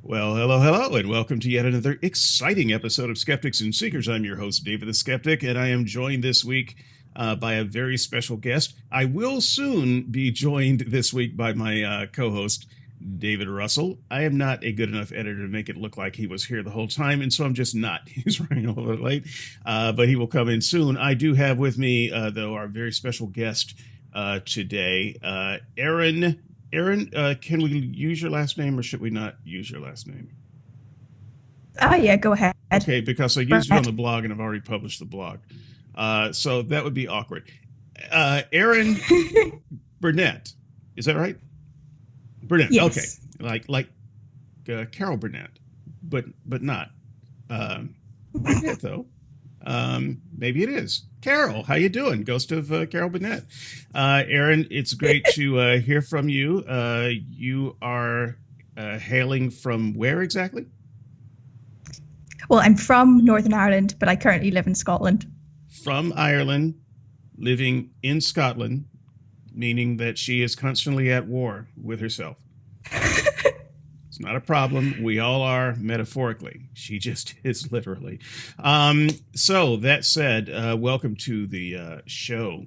Well, hello, and welcome to yet another exciting episode of Skeptics and Seekers. I'm your host, David the Skeptic, and I am joined this week by a very special guest. I will soon be joined this week by my co-host, David Russell. I am not a good enough editor to make it look like he was here the whole time, and so I'm just not. He's running a little bit late, but he will come in soon. I do have with me, though, our very special guest today, Erin. Erin, can we use your last name or should we not use your last name? Oh, yeah, go ahead. Okay, because I used it on the blog and I've already published the blog. So that would be awkward. Erin Burnett, is that right? Burnett, yes. Okay. Like Carol Burnett, but not. Burnett, though. Maybe it is. Carol, how you doing? Ghost of Carol Burnett. Erin, it's great to hear from you. You are hailing from where exactly? Well, I'm from Northern Ireland, but I currently live in Scotland. From Ireland, living in Scotland, meaning that she is constantly at war with herself. It's not a problem. We all are metaphorically. She just is literally. So that said, welcome to the show,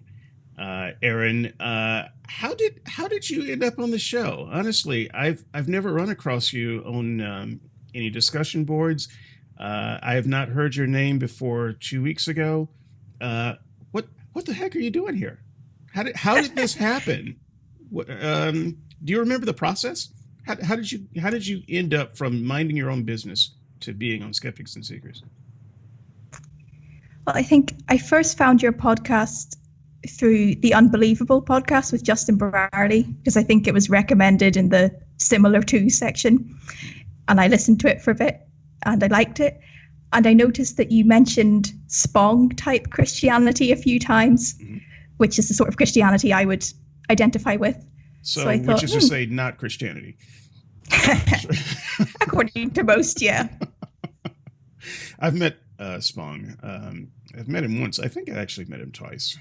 Erin. How did you end up on the show? Honestly, I've never run across you on any discussion boards. I have not heard your name before 2 weeks ago. What the heck are you doing here? How did this happen? Do you remember the process? How did you end up from minding your own business to being on Skeptics and Seekers? Well, I think I first found your podcast through the Unbelievable podcast with Justin Brierley, because I think it was recommended in the similar to section. And I listened to it for a bit and I liked it. And I noticed that you mentioned Spong type Christianity a few times, which is the sort of Christianity I would identify with. So I thought, which is to say, not Christianity. According to most, yeah. I've met Spong. I've met him once. I think I actually met him twice.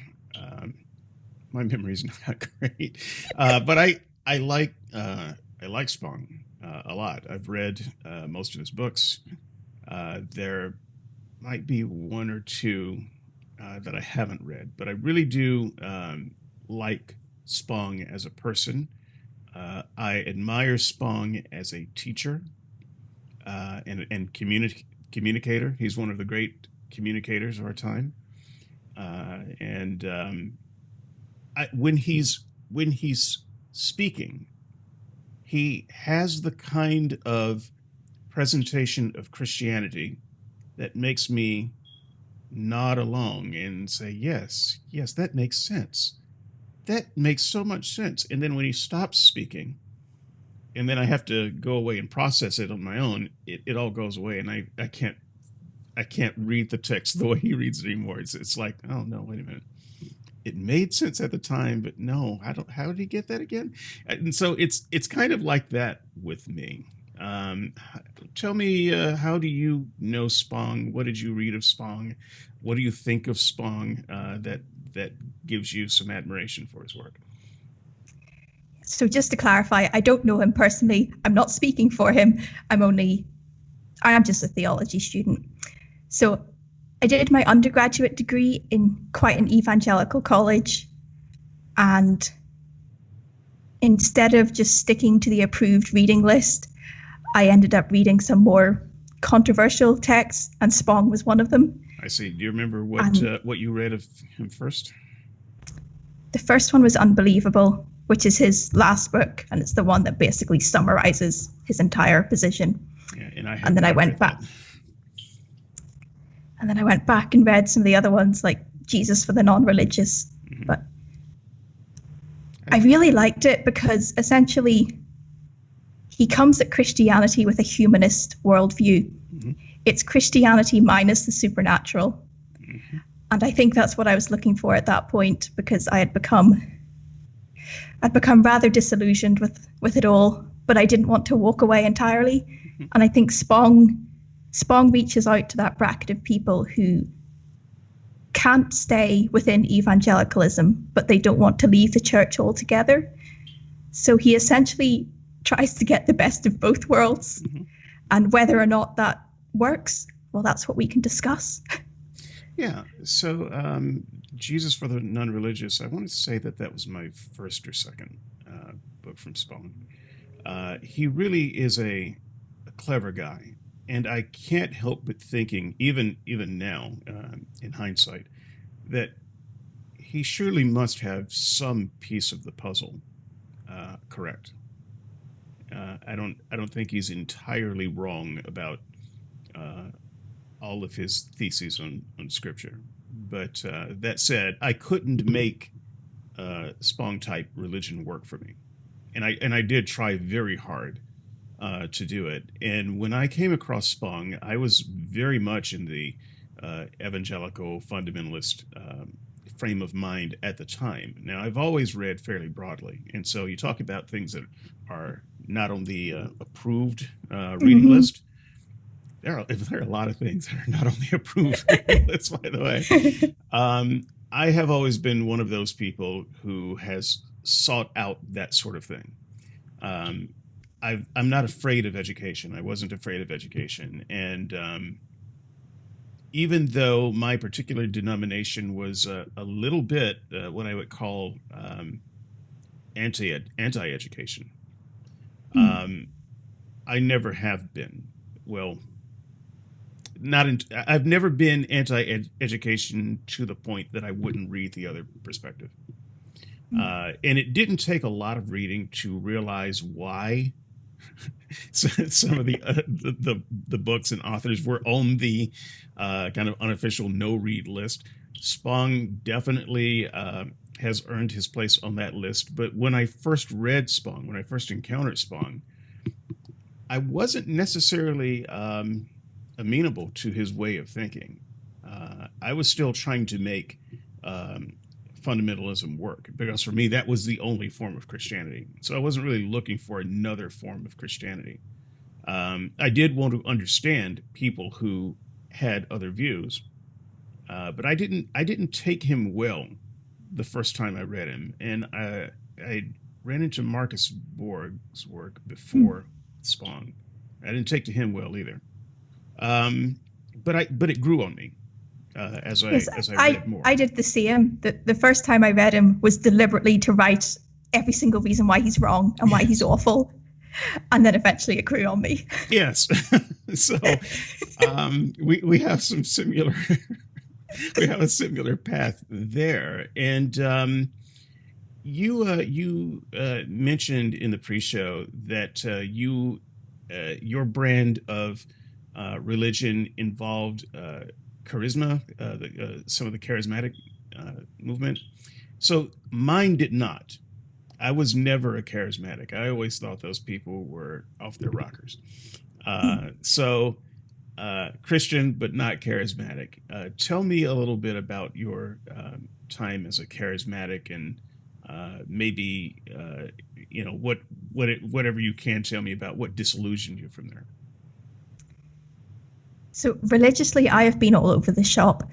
My memory's not great, but I like Spong a lot. I've read most of his books. There might be one or two that I haven't read, but I really do like Spong as a person. I admire Spong as a teacher and communicator. He's one of the great communicators of our time. When he's speaking, he has the kind of presentation of Christianity that makes me nod along and say, yes, that makes sense. That makes so much sense. And then when he stops speaking, and then I have to go away and process it on my own, it all goes away, and I can't read the text the way he reads it anymore. It's like, oh no, wait a minute. It made sense at the time, but no, how did he get that again? And so it's kind of like that with me. Tell me, how do you know Spong? What did you read of Spong? What do you think of Spong that gives you some admiration for his work? So just to clarify, I don't know him personally. I'm not speaking for him. I am just a theology student. So I did my undergraduate degree in quite an evangelical college. And instead of just sticking to the approved reading list, I ended up reading some more controversial texts, and Spong was one of them. I see. Do you remember what you read of him first? The first one was Unbelievable, which is his last book, and it's the one that basically summarizes his entire position. Yeah, and then I went back. And then I went back and read some of the other ones, like Jesus for the Non-Religious. Mm-hmm. But I really liked it because essentially he comes at Christianity with a humanist worldview. Mm-hmm. It's Christianity minus the supernatural. Mm-hmm. And I think that's what I was looking for at that point, because I'd become rather disillusioned with it all, but I didn't want to walk away entirely. Mm-hmm. And I think Spong reaches out to that bracket of people who can't stay within evangelicalism, but they don't want to leave the church altogether. So he essentially tries to get the best of both worlds. Mm-hmm. And whether or not that works, well, that's what we can discuss. Yeah. So, Jesus for the Non-Religious, I want to say that was my first or second book from Spong. He really is a clever guy. And I can't help but thinking, even now, in hindsight, that he surely must have some piece of the puzzle correct. I don't think he's entirely wrong about uh, all of his theses on scripture. But that said, I couldn't make Spong type religion work for me, and I did try very hard to do it. And when I came across Spong, I was very much in the evangelical fundamentalist frame of mind at the time. Now, I've always read fairly broadly, and so you talk about things that are not on the approved reading list. There are a lot of things that are not on the approved reading list, by the way. I have always been one of those people who has sought out that sort of thing. I'm not afraid of education. I wasn't afraid of education. And even though my particular denomination was a little bit what I would call anti-education, I never have been. Well, I've never been anti-education to the point that I wouldn't read the other perspective. And it didn't take a lot of reading to realize why some of the books and authors were on the kind of unofficial no-read list. Spong definitely has earned his place on that list. But when I first read Spong, when I first encountered Spong, I wasn't necessarily amenable to his way of thinking. I was still trying to make fundamentalism work, because for me that was the only form of Christianity. So I wasn't really looking for another form of Christianity. I did want to understand people who had other views, but I didn't take him well the first time I read him, and I ran into Marcus Borg's work before Spong. I didn't take to him well either, but it grew on me. As I read more. I did the same. The first time I read him was deliberately to write every single reason why he's wrong and why he's awful. And then eventually it grew on me. Yes. So we have some similar we have a similar path there. And you mentioned in the pre-show that your brand of religion involved charisma, some of the charismatic movement. So mine did not. I was never a charismatic. I always thought those people were off their rockers. So Christian, but not charismatic. Tell me a little bit about your time as a charismatic, and maybe whatever you can tell me about what disillusioned you from there. So religiously, I have been all over the shop.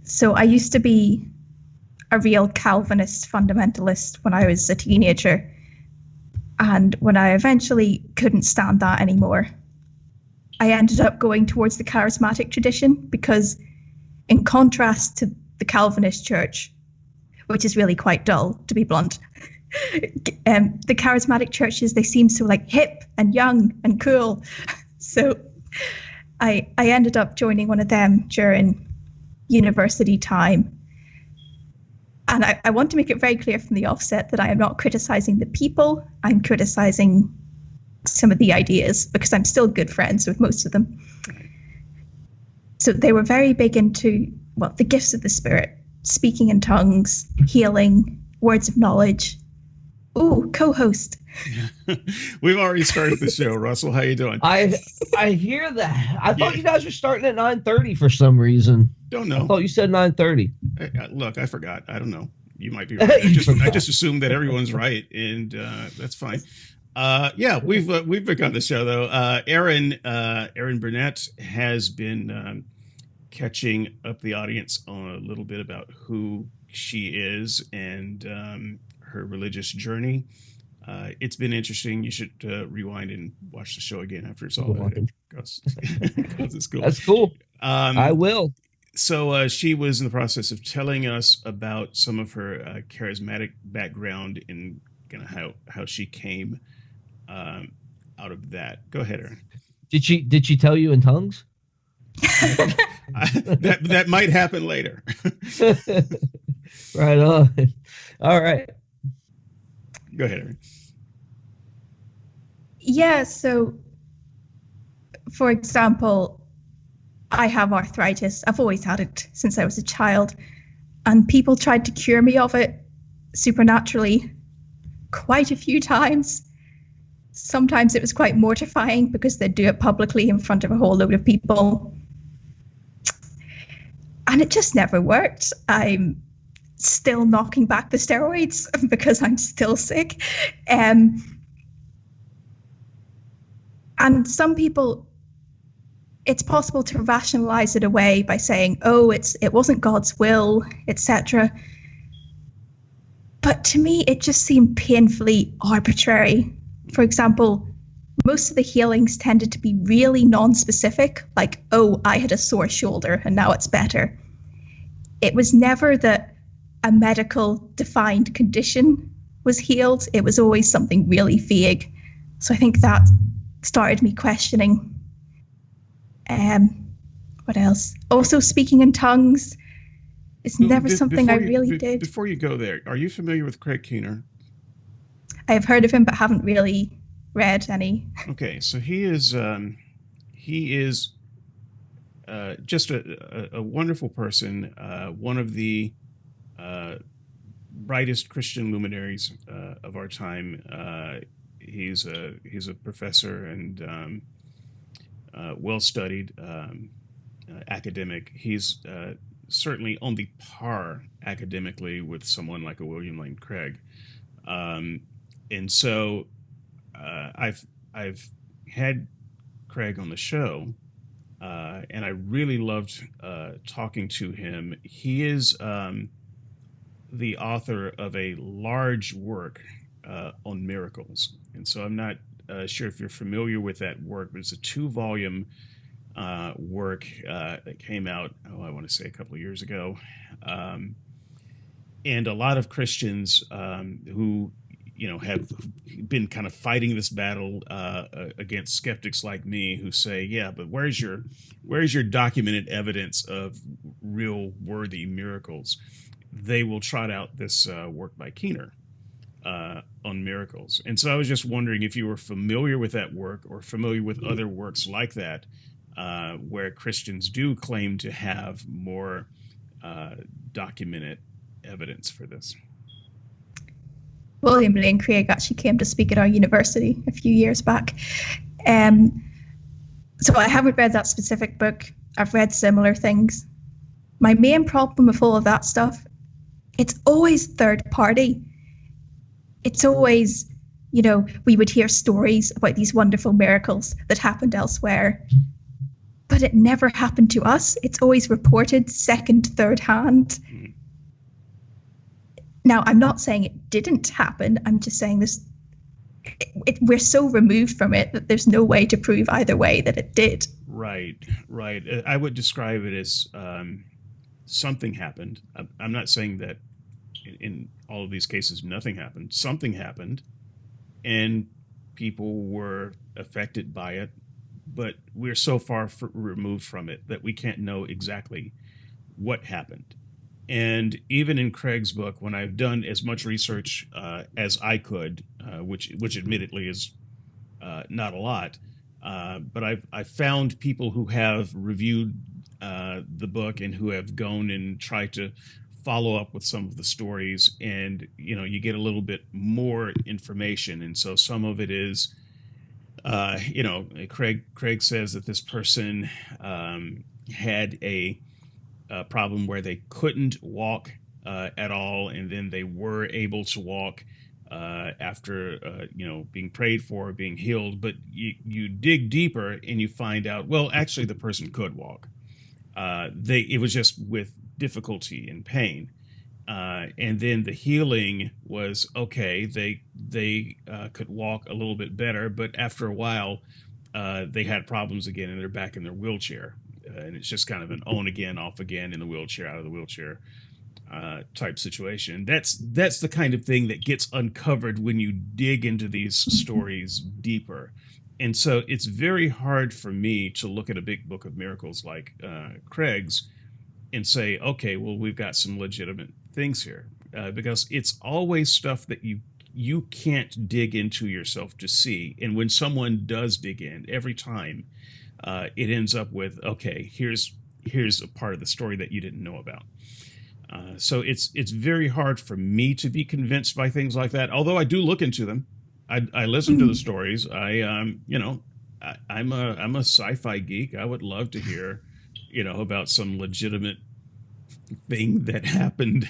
So I used to be a real Calvinist fundamentalist when I was a teenager. And when I eventually couldn't stand that anymore, I ended up going towards the charismatic tradition, because in contrast to the Calvinist church, which is really quite dull, to be blunt, the charismatic churches, they seem so like hip and young and cool. So I ended up joining one of them during university time. And I want to make it very clear from the offset that I am not criticizing the people. I'm criticizing some of the ideas, because I'm still good friends with most of them. So they were very big into, well, the gifts of the Spirit, speaking in tongues, healing, words of knowledge. Ooh, co-host. We've already started the show. Russell, how you doing? I hear that. I thought you guys were starting at 9:30 for some reason. Don't know. I thought you said 9:30. Look, I forgot. I don't know. You might be right. I just assumed that everyone's right, and that's fine. Yeah, we've begun the show though. Erin Burnett has been catching up the audience on a little bit about who she is and her religious journey. It's been interesting. You should rewind and watch the show again after it's all Well, edited, because it's cool. That's cool. I will. So she was in the process of telling us about some of her charismatic background and kind of how she came out of that. Go ahead, Erin. Did she tell you in tongues? That might happen later. Right on. All right. Go ahead, Erin. Yeah, so for example, I have arthritis. I've always had it since I was a child, and people tried to cure me of it supernaturally quite a few times. Sometimes it was quite mortifying because they'd do it publicly in front of a whole load of people. And it just never worked. I'm still knocking back the steroids because I'm still sick. And some people, it's possible to rationalize it away by saying, oh, it wasn't God's will, etc. But to me, it just seemed painfully arbitrary. For example, most of the healings tended to be really non-specific, like, oh, I had a sore shoulder and now it's better. It was never that a medical defined condition was healed. It was always something really vague. So I think that started me questioning. What else? Also, speaking in tongues is never something I really did. Before you go there, are you familiar with Craig Keener? I have heard of him, but haven't really read any. Okay, so he is just a wonderful person, one of the brightest Christian luminaries of our time. He's a professor and well studied academic. He's certainly on the par academically with someone like a William Lane Craig. And so I've had Craig on the show, and I really loved talking to him. He is the author of a large work on miracles, and so I'm not sure if you're familiar with that work, but it's a 2-volume work that came out, I want to say a couple of years ago, and a lot of Christians who have been kind of fighting this battle against skeptics like me who say, yeah, but where's your documented evidence of real worthy miracles? They will trot out this work by Keener on miracles. And so I was just wondering if you were familiar with that work or familiar with other works like that, where Christians do claim to have more documented evidence for this. William Lane Craig actually came to speak at our university a few years back. So I haven't read that specific book. I've read similar things. My main problem with all of that stuff, it's always third party. It's always, we would hear stories about these wonderful miracles that happened elsewhere, but it never happened to us. It's always reported second, third hand. Now, I'm not saying it didn't happen. I'm just saying this. We're so removed from it that there's no way to prove either way that it did. Right. I would describe it as something happened. I'm not saying that in all of these cases nothing happened. Something happened, and people were affected by it. But we're so far removed from it that we can't know exactly what happened. And even in Craig's book, when I've done as much research as I could, which admittedly is not a lot, but I've found people who have reviewed the book and who have gone and tried to follow up with some of the stories, and you get a little bit more information. And so some of it is, Craig says that this person had a problem where they couldn't walk at all, and then they were able to walk after being prayed for, being healed. But you dig deeper and you find out, well, actually the person could walk. It was just with difficulty and pain. And then the healing was okay. They could walk a little bit better, but after a while, they had problems again, and they're back in their wheelchair. And it's just kind of an on again, off again, in the wheelchair, out of the wheelchair type situation. That's the kind of thing that gets uncovered when you dig into these stories deeper. And so it's very hard for me to look at a big book of miracles like Craig's and say, okay, well, we've got some legitimate things here, because it's always stuff that you can't dig into yourself to see. And when someone does dig in, every time it ends up with, okay, here's a part of the story that you didn't know about. So it's very hard for me to be convinced by things like that. Although I do look into them, I listen to the stories. I'm a sci-fi geek. I would love to hear, about some legitimate thing that happened,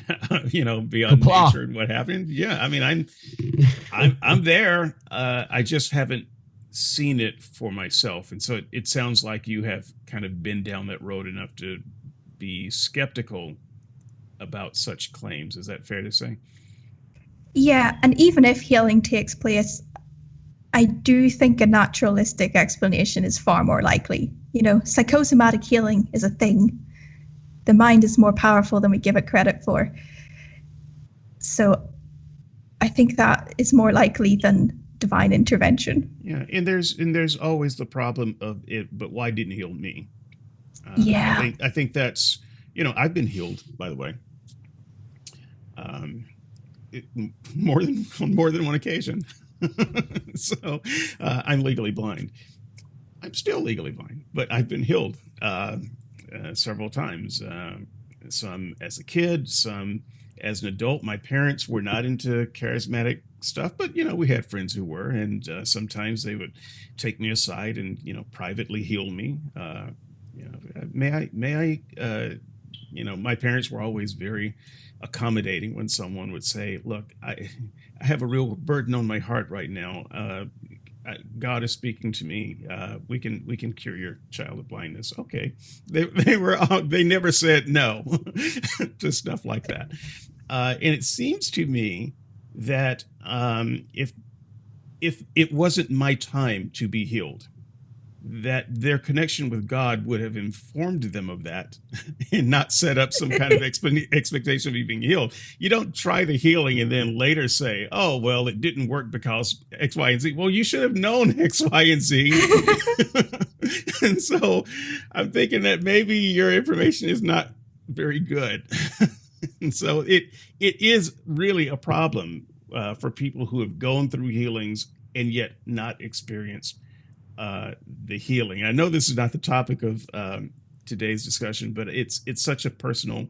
beyond nature and what happened. Yeah, I mean, I'm there. I just haven't seen it for myself, and so it sounds like you have kind of been down that road enough to be skeptical about such claims. Is that fair to say? Yeah, and even if healing takes place, I do think a naturalistic explanation is far more likely. Psychosomatic healing is a thing. The mind is more powerful than we give it credit for. So I think that is more likely than divine intervention. Yeah, and there's always the problem of it, but why didn't heal me? Yeah. I think that's, I've been healed, by the way. On more than one occasion. So I'm legally blind. I'm still legally blind, but I've been healed several times. Some as a kid, some as an adult. My parents were not into charismatic stuff, but we had friends who were, and sometimes they would take me aside and privately heal me. My parents were always very accommodating when someone would say, look, I have a real burden on my heart right now. God is speaking to me. We can cure your child of blindness. Okay. They never said no to stuff like that. And it seems to me that if it wasn't my time to be healed, that their connection with God would have informed them of that and not set up some kind of expectation of being healed. You don't try the healing and then later say, oh, well, it didn't work because X, Y, and Z. Well, you should have known X, Y, and Z. And so I'm thinking that maybe your information is not very good. And so it is really a problem for people who have gone through healings and yet not experienced the healing. I know this is not the topic of today's discussion, but it's such a personal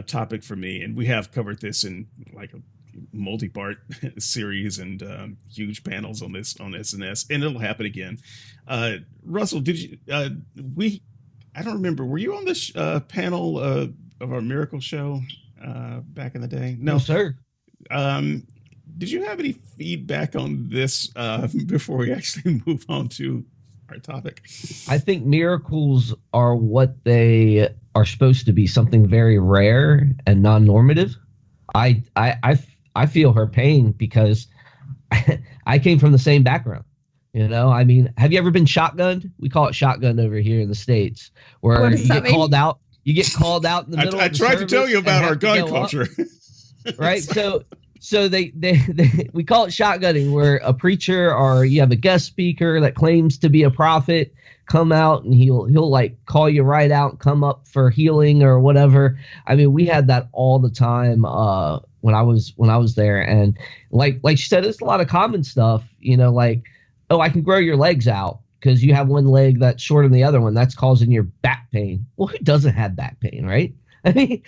topic for me, and we have covered this in like a multi-part series and huge panels on this on SNS, and it'll happen again. Russell, did you? I don't remember. Were you on this panel of our miracle show back in the day? No, sir. Did you have any feedback on this before we actually move on to our topic? I think miracles are what they are supposed to be, something very rare and non-normative. I feel her pain because I came from the same background. I mean, have you ever been shotgunned? We call it shotgun over here in the States, where you get called out. You get called out in the middle. I tried to tell you about our gun culture. Right. So they we call it shotgunning, where a preacher or you have a guest speaker that claims to be a prophet come out and he'll like call you right out and come up for healing or whatever. I mean, we had that all the time when I was there, and like she said, it's a lot of common stuff. Like, oh, I can grow your legs out because you have one leg that's shorter than the other one. That's causing your back pain. Well, who doesn't have back pain, right? I mean,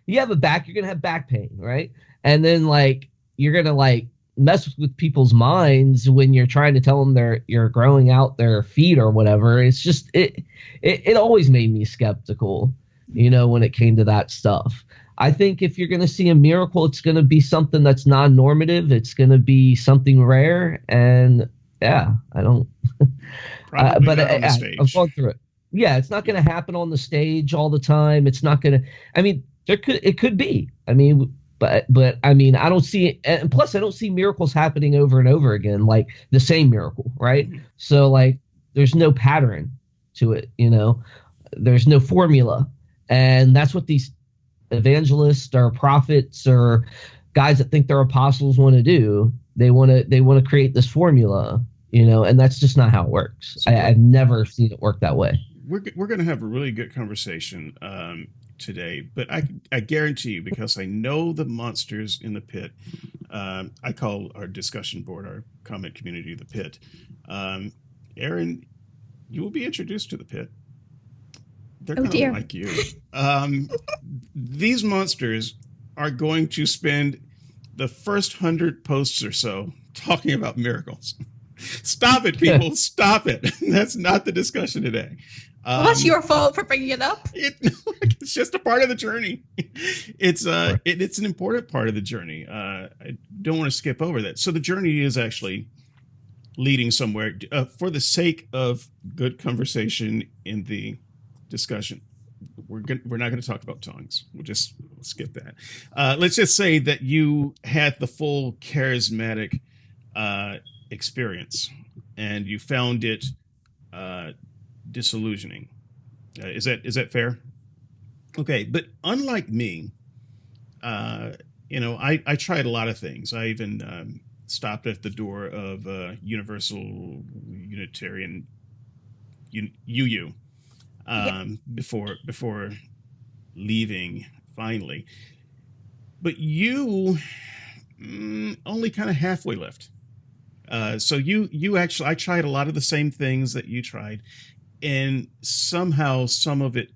you have a back, you're gonna have back pain, right? And then like you're gonna like mess with people's minds when you're trying to tell them you're growing out their feet or whatever. It's just it always made me skeptical, when it came to that stuff. I think if you're gonna see a miracle, it's gonna be something that's non-normative. It's gonna be something rare, and yeah, I don't. Probably not on the stage. I've gone through it. Yeah, it's not gonna happen on the stage all the time. It's not gonna. I mean, It could be. I mean, but I mean, I don't see it. And plus, I don't see miracles happening over and over again, like the same miracle, right? Mhm. So like, there's no pattern to it. There's no formula, and that's what these evangelists or prophets or guys that think they're apostles want to do. They want to create this formula, and that's just not how it works. So I've never seen it work that way. we're going to have a really good conversation today, but I guarantee you, because I know the monsters in the pit. I call our discussion board, our comment community, the pit. Erin, you will be introduced to the pit. They're kind of like you. These monsters are going to spend the first 100 posts or so talking about miracles. Stop it, people. Stop it. That's not the discussion today. Well, that's your fault for bringing it up. It's just a part of the journey. It's an important part of the journey. I don't want to skip over that. So the journey is actually leading somewhere. For the sake of good conversation in the discussion, we're not going to talk about tongues. We'll just skip that. Let's just say that you had the full charismatic experience, and you found it disillusioning. Is that fair? Okay, but unlike me, I tried a lot of things. I even stopped at the door of Universal Unitarian UU before leaving finally. But you only kind of halfway left. So you actually, I tried a lot of the same things that you tried, and somehow some of it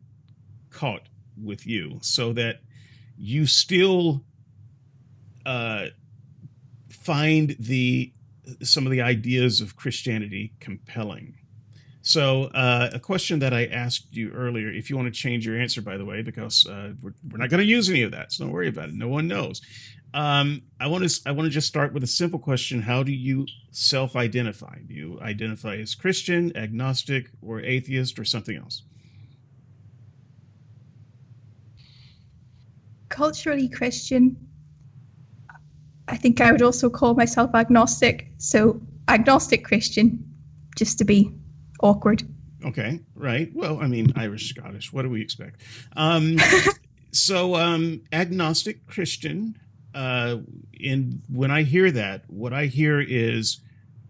caught with you, so that you still find some of the ideas of Christianity compelling. So a question that I asked you earlier, if you want to change your answer, by the way, because we're not going to use any of that, so don't worry about it. No one knows. I want to just start with a simple question. How do you self-identify? Do you identify as Christian, agnostic, or atheist, or something else? Culturally Christian. I think I would also call myself agnostic. So agnostic Christian, just to be awkward. Okay, right. Well, I mean, Irish, Scottish. What do we expect? So agnostic Christian. When I hear that, what I hear is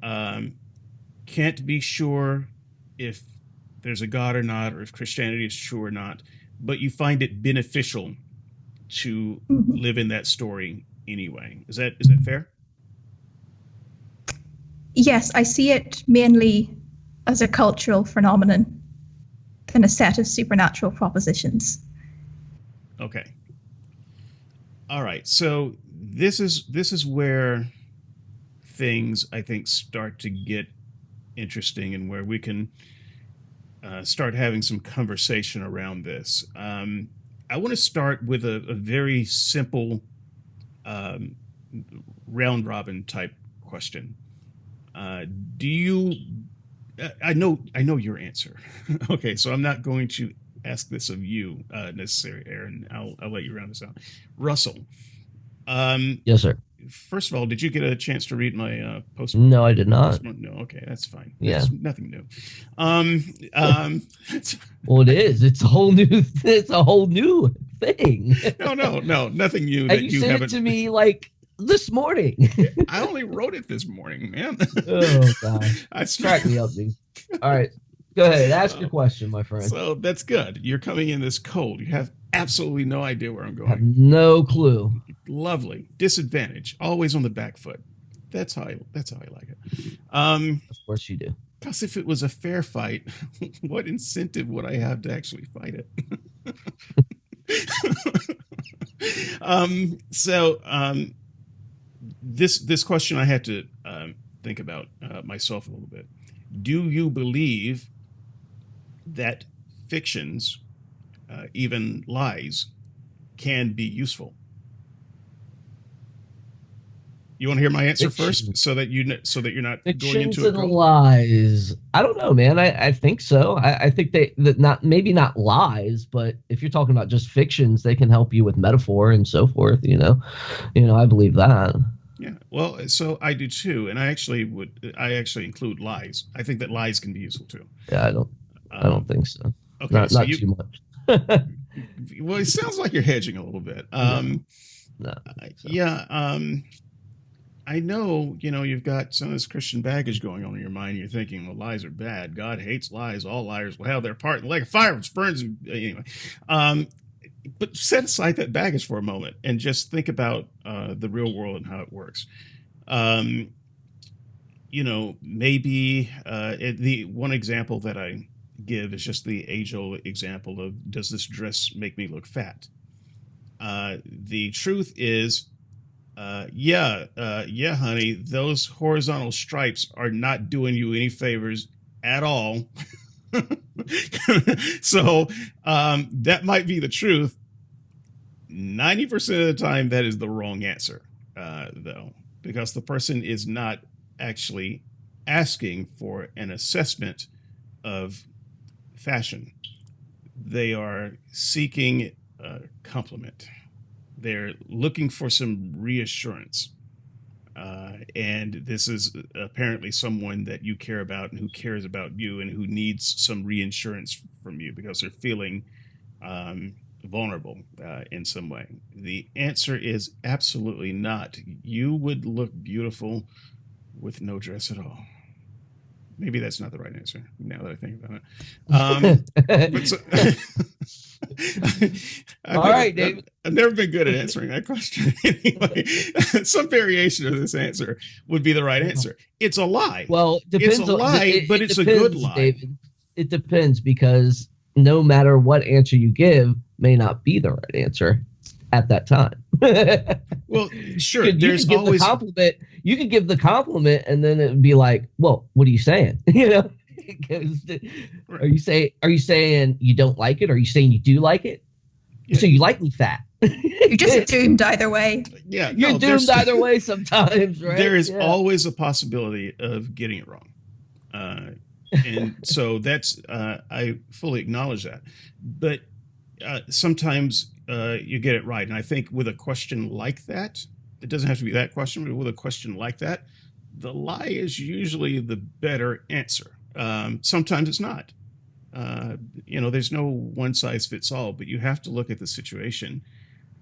can't be sure if there's a God or not, or if Christianity is true or not, but you find it beneficial to live in that story anyway. Is that fair? Yes, I see it mainly as a cultural phenomenon than a set of supernatural propositions. Okay. All right. So this is where things, I think, start to get interesting, and where we can start having some conversation around this. I want to start with a very simple round robin type question. Do you? I know your answer. Okay, so I'm not going to ask this of you necessarily, Erin. I'll let you round this out. Russell. Yes, sir. First of all, did you get a chance to read my post? No, I did not. No, okay, that's fine. Yeah, that's nothing new. Well, it is. It's a whole new. It's a whole new thing. No, nothing new. And that you sent haven't... it to me like this morning. I only wrote it this morning, man. Oh gosh, crack me up, dude. All right, go ahead. Ask your question, my friend. So that's good. You're coming in this cold. You have absolutely no idea where I'm going. I have no clue. Lovely. Disadvantage. Always on the back foot. That's how I like it. Of course you do. Because if it was a fair fight, what incentive would I have to actually fight it? This question I had to think about myself a little bit. Do you believe that fictions, even lies, can be useful? You want to hear my answer Fiction. first, so that you're not going Fictions into and it. lies. I don't know, man. I think so. I think that not lies, but if you're talking about just fictions, they can help you with metaphor and so forth. I believe that. Yeah. Well, so I do too, and I actually include lies. I think that lies can be useful too. Yeah, I don't think so. Okay, Not so too much. Well, it sounds like you're hedging a little bit. No. Yeah. I know, you've got some of this Christian baggage going on in your mind. You're thinking, well, lies are bad. God hates lies. All liars will have their part in the lake of fire which burns. Anyway, but set aside that baggage for a moment and just think about the real world and how it works. Maybe the one example that I give is just the age-old example of, does this dress make me look fat? The truth is, yeah, honey, those horizontal stripes are not doing you any favors at all. So that might be the truth. 90% of the time, that is the wrong answer, though, because the person is not actually asking for an assessment of fashion. They are seeking a compliment. They're looking for some reassurance. And this is apparently someone that you care about and who cares about you and who needs some reassurance from you because they're feeling vulnerable in some way. The answer is absolutely not. You would look beautiful with no dress at all. Maybe that's not the right answer now that I think about it. All right, David. I've never been good at answering that question. Anyway, some variation of this answer would be the right answer. It's a lie. Well, depends. It's a lie, but it's a good lie. David. It depends, because no matter what answer you give may not be the right answer at that time. Well, sure. You There's can give always the compliment. You could give the compliment, and then it would be like, "Well, what are you saying?" Are you saying you don't like it? Or are you saying you do like it? Yeah. So you like me fat? You're just doomed either way. Yeah, you're doomed either way sometimes, right? There is always a possibility of getting it wrong, and so that's I fully acknowledge that. But sometimes you get it right, and I think with a question like that, it doesn't have to be that question, but with a question like that, the lie is usually the better answer. Sometimes it's not. There's no one size fits all, but you have to look at the situation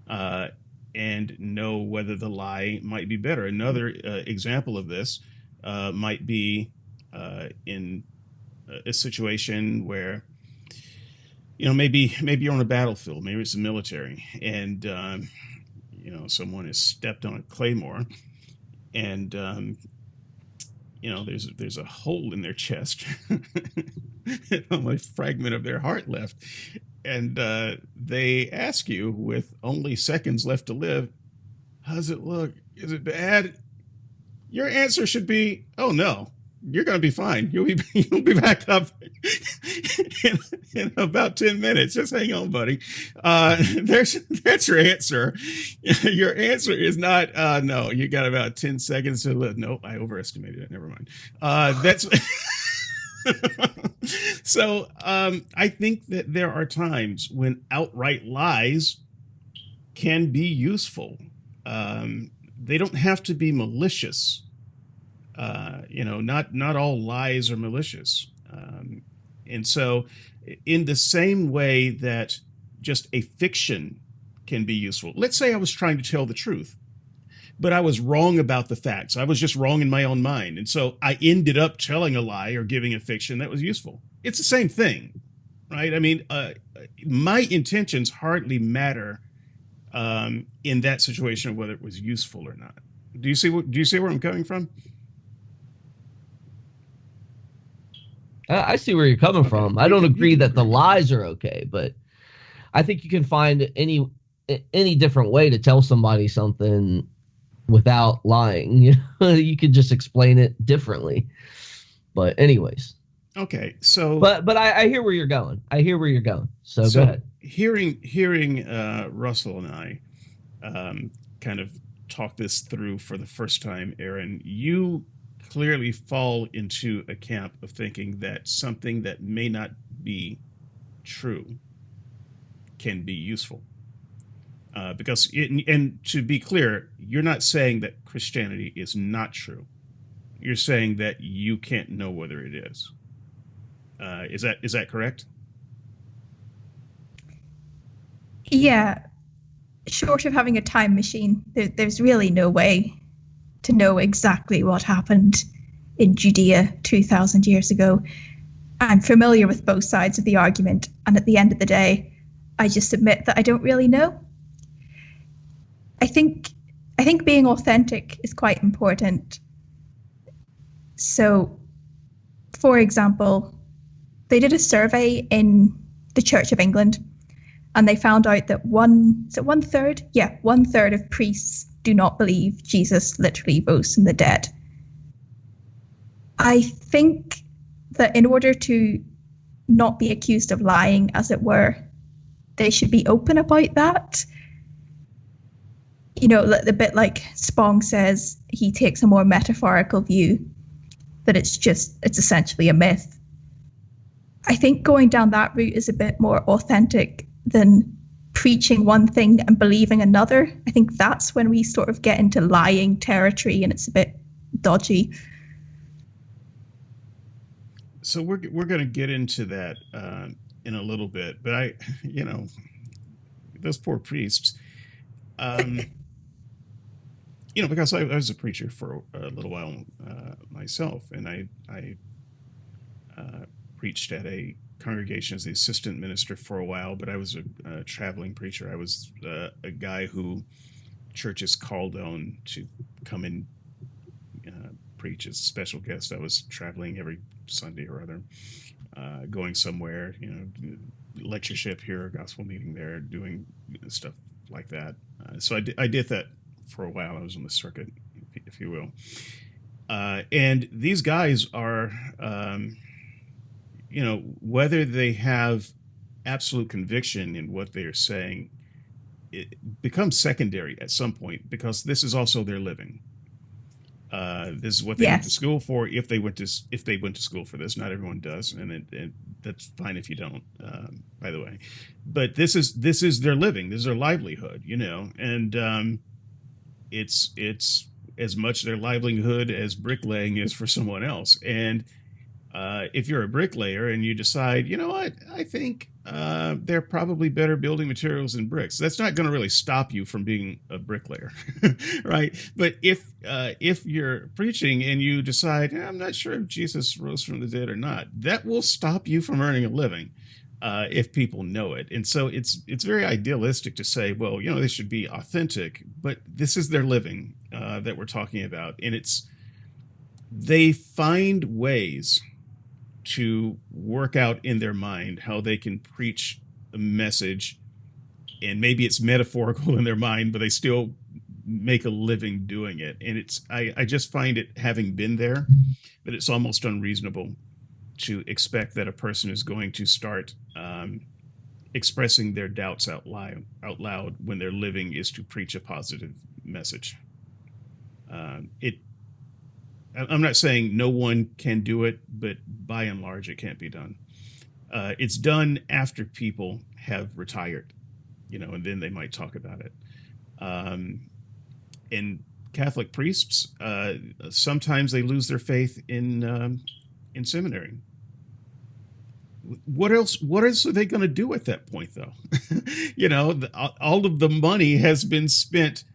and know whether the lie might be better. Another example of this might be in a situation where, maybe you're on a battlefield, maybe it's the military, and someone has stepped on a claymore, and there's a hole in their chest, only a fragment of their heart left, and they ask you, with only seconds left to live, how's it look? Is it bad? Your answer should be, oh no, you're going to be fine. You'll be back up in about 10 minutes. Just hang on, buddy. That's your answer. Your answer is not, no, you got about 10 seconds to live. Nope, I overestimated it. Never mind. That's so I think that there are times when outright lies can be useful. They don't have to be malicious. Not all lies are malicious. And so in the same way that just a fiction can be useful, let's say I was trying to tell the truth, but I was wrong about the facts. I was just wrong in my own mind. And so I ended up telling a lie or giving a fiction that was useful. It's the same thing, right? I mean, my intentions hardly matter in that situation, whether it was useful or not. Do you see where I'm coming from? I see where you're coming from. I don't agree that the lies are okay, but I think you can find any different way to tell somebody something without lying. You could just explain it differently. But anyways. Okay, so but I hear where you're going. So go ahead. Hearing Russell and I kind of talk this through for the first time, Erin, you clearly fall into a camp of thinking that something that may not be true can be useful. And to be clear, you're not saying that Christianity is not true. You're saying that you can't know whether it is. Is that correct? Yeah. Short of having a time machine, there's really no way to know exactly what happened in Judea 2,000 years ago. I'm familiar with both sides of the argument, and at the end of the day, I just admit that I don't really know. I think being authentic is quite important. So, for example, they did a survey in the Church of England, and they found out that one third of priests do not believe Jesus literally rose from the dead. I think that in order to not be accused of lying, as it were, they should be open about that. You know, a bit like Spong says, he takes a more metaphorical view, that it's essentially a myth. I think going down that route is a bit more authentic than preaching one thing and believing another. I think that's when we sort of get into lying territory, and it's a bit dodgy. So we're going to get into that in a little bit, but those poor priests, because I was a preacher for a little while myself, and I preached at a congregation as the assistant minister for a while, but I was a traveling preacher. I was a guy who churches called on to come and preach as a special guest. I was traveling every Sunday or other, going somewhere, lectureship here, gospel meeting there, doing stuff like that. So I did that for a while. I was on the circuit, if you will. And these guys are, whether they have absolute conviction in what they are saying, it becomes secondary at some point, because this is also their living. This is what they went to school for. If they went to school for this, not everyone does, and that's fine if you don't. By the way, but this is their living. This is their livelihood, and it's as much their livelihood as bricklaying is for someone else. And if you're a bricklayer and you decide, you know what, I think they're probably better building materials than bricks, that's not going to really stop you from being a bricklayer, right? But if you're preaching and you decide, I'm not sure if Jesus rose from the dead or not, that will stop you from earning a living if people know it. And so it's very idealistic to say, well, they should be authentic, but this is their living that we're talking about, and they find ways to work out in their mind how they can preach a message, and maybe it's metaphorical in their mind, but they still make a living doing it. And I just find it, having been there, that it's almost unreasonable to expect that a person is going to start expressing their doubts out loud when their living is to preach a positive message. I'm not saying no one can do it, but by and large, it can't be done. It's done after people have retired, and then they might talk about it. And Catholic priests, sometimes they lose their faith in seminary. What else are they going to do at that point, though? All of the money has been spent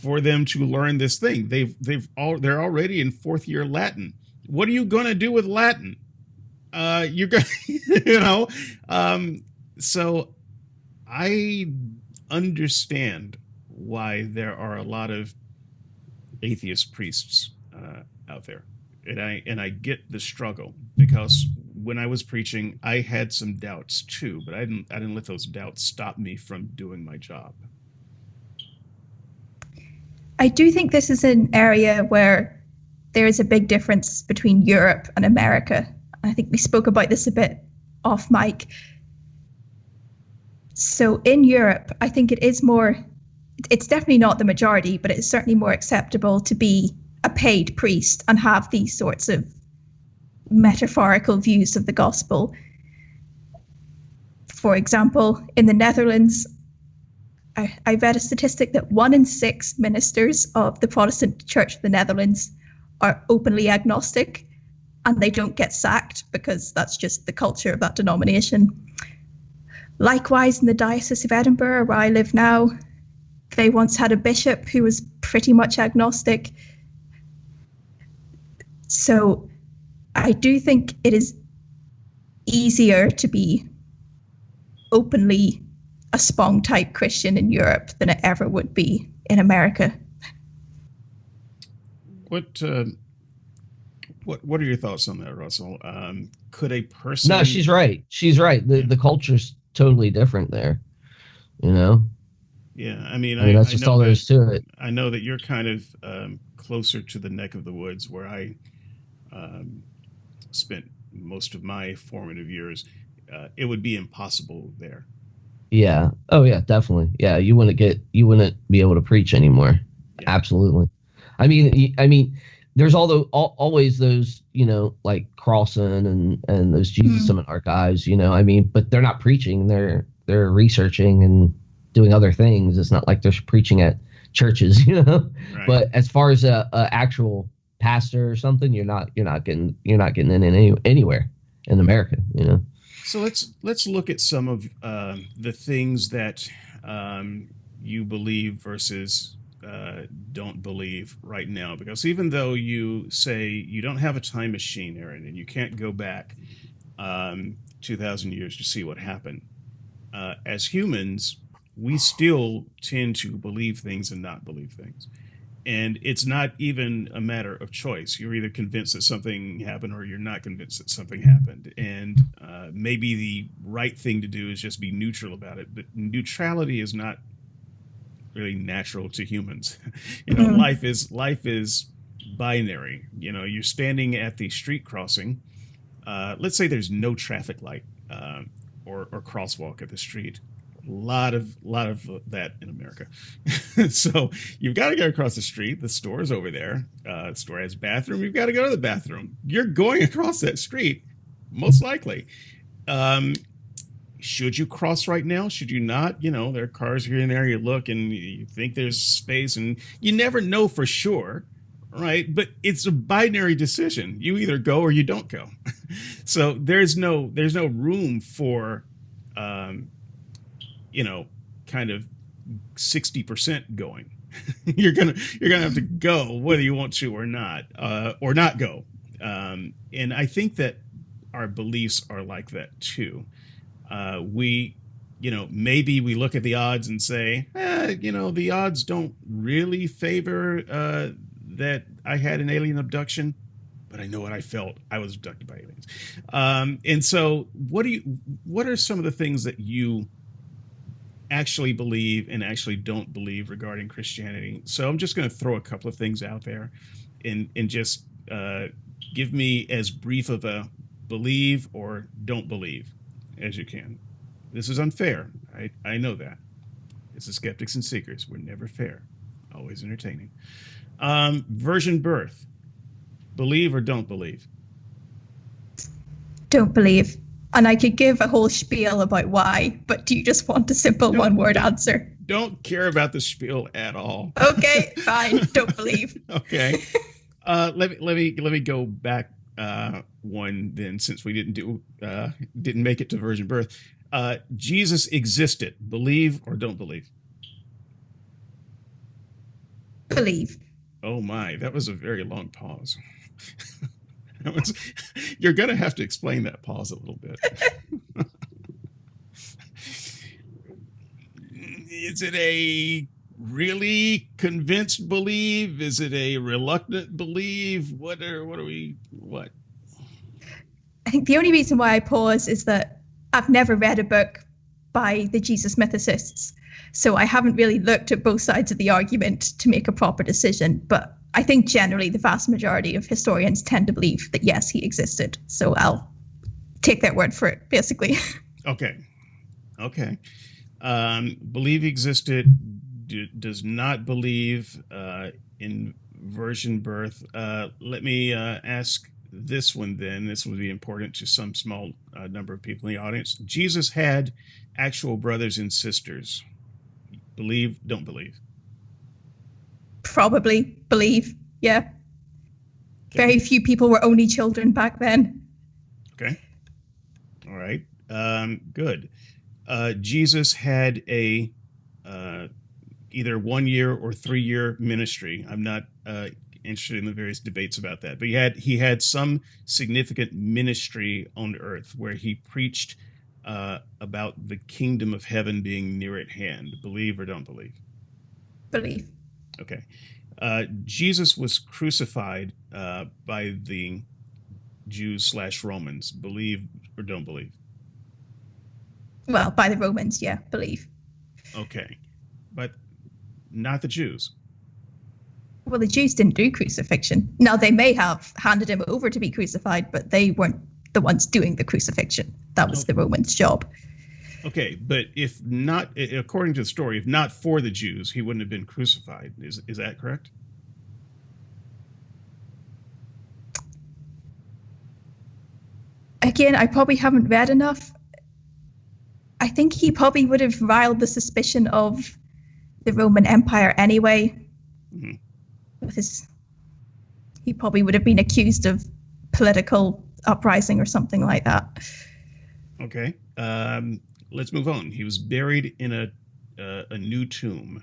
for them to learn this thing. They're already in fourth year Latin. What are you going to do with Latin? You're going, So I understand why there are a lot of atheist priests out there, and I get the struggle, because when I was preaching, I had some doubts too, but I didn't let those doubts stop me from doing my job. I do think this is an area where there is a big difference between Europe and America. I think we spoke about this a bit off mic. So in Europe, I think it is more it's definitely not the majority, but it's certainly more acceptable to be a paid priest and have these sorts of metaphorical views of the gospel. For example, in the Netherlands, I read a statistic that 1 in 6 ministers of the Protestant Church of the Netherlands are openly agnostic, and they don't get sacked because that's just the culture of that denomination. Likewise, in the Diocese of Edinburgh, where I live now, they once had a bishop who was pretty much agnostic. So I do think it is easier to be openly a Spong type Christian in Europe than it ever would be in America. What are your thoughts on that, Russell? Could a person? No, she's right. She's right. The culture's totally different there. You know. Yeah, I mean that's just all there is to it. I know that you're kind of closer to the neck of the woods where I spent most of my formative years. It would be impossible there. Yeah. Oh yeah, definitely. Yeah, you wouldn't be able to preach anymore. Yeah. Absolutely. I mean, there's always those, like Crossan and those Jesus Seminar guys, I mean, but they're not preaching. They're researching and doing other things. It's not like they're preaching at churches, Right. But as far as a actual pastor or something, you're not getting in anywhere in America, So let's look at some of the things that you believe versus don't believe right now. Because even though you say you don't have a time machine, Erin, and you can't go back 2,000 years to see what happened, as humans, we still tend to believe things and not believe things. And it's not even a matter of choice. You're either convinced that something happened or you're not convinced that something happened. And maybe the right thing to do is just be neutral about it. But neutrality is not really natural to humans. Life is binary. You're standing at the street crossing. Let's say there's no traffic light or crosswalk at the street. A lot of that in America. So you've got to go across the street. The store's over there. The store has a bathroom. You've got to go to the bathroom. You're going across that street, most likely. Should you cross right now? Should you not? There are cars here and there. You look and you think there's space, and you never know for sure, right? But it's a binary decision. You either go or you don't go. So there's no room for kind of 60% going. you're gonna have to go whether you want to or not go. And I think that our beliefs are like that too. Maybe we look at the odds and say, the odds don't really favor that I had an alien abduction, but I know what I felt. I was abducted by aliens. And so what are some of the things that you actually believe and actually don't believe regarding Christianity? So I'm just going to throw a couple of things out there and just give me as brief of a believe or don't believe as you can. This is unfair. I know that. It's the Skeptics and Seekers. We're never fair. Always entertaining. Virgin birth. Believe or don't believe? Don't believe. And I could give a whole spiel about why, but do you just want a simple one-word answer? Don't care about the spiel at all. Okay, fine. Don't believe. Okay. Let me go back one then, since we didn't make it to virgin birth. Jesus existed. Believe or don't believe? Believe. Oh my, that was a very long pause. You're going to have to explain that pause a little bit. Is it a really convinced believe? Is it a reluctant believe? What? I think the only reason why I pause is that I've never read a book by the Jesus mythicists. So I haven't really looked at both sides of the argument to make a proper decision. But I think generally the vast majority of historians tend to believe that, yes, he existed. So I'll take their word for it, basically. Okay. Believe he existed, does not believe in virgin birth. Let me ask this one then. This would be important to some small number of people in the audience. Jesus had actual brothers and sisters. Believe, don't believe? Probably believe, yeah. Okay. Very few people were only children back then. Okay. All right. Good. Jesus had a either 1 year or 3 year ministry. I'm not interested in the various debates about that, but he had some significant ministry on earth where he preached about the kingdom of heaven being near at hand. Believe or don't believe? Believe. Okay. Jesus was crucified by the Jews/Romans. Believe or don't believe? Well, by the Romans, yeah, believe. Okay. But not the Jews. Well, the Jews didn't do crucifixion. Now, they may have handed him over to be crucified, but they weren't the ones doing the crucifixion. That was the Romans' job. Okay, but if not, according to the story, if not for the Jews, he wouldn't have been crucified. Is that correct? Again, I probably haven't read enough. I think he probably would have riled the suspicion of the Roman Empire anyway. Mm-hmm. He probably would have been accused of political uprising or something like that. Okay. Let's move on. He was buried in a new tomb,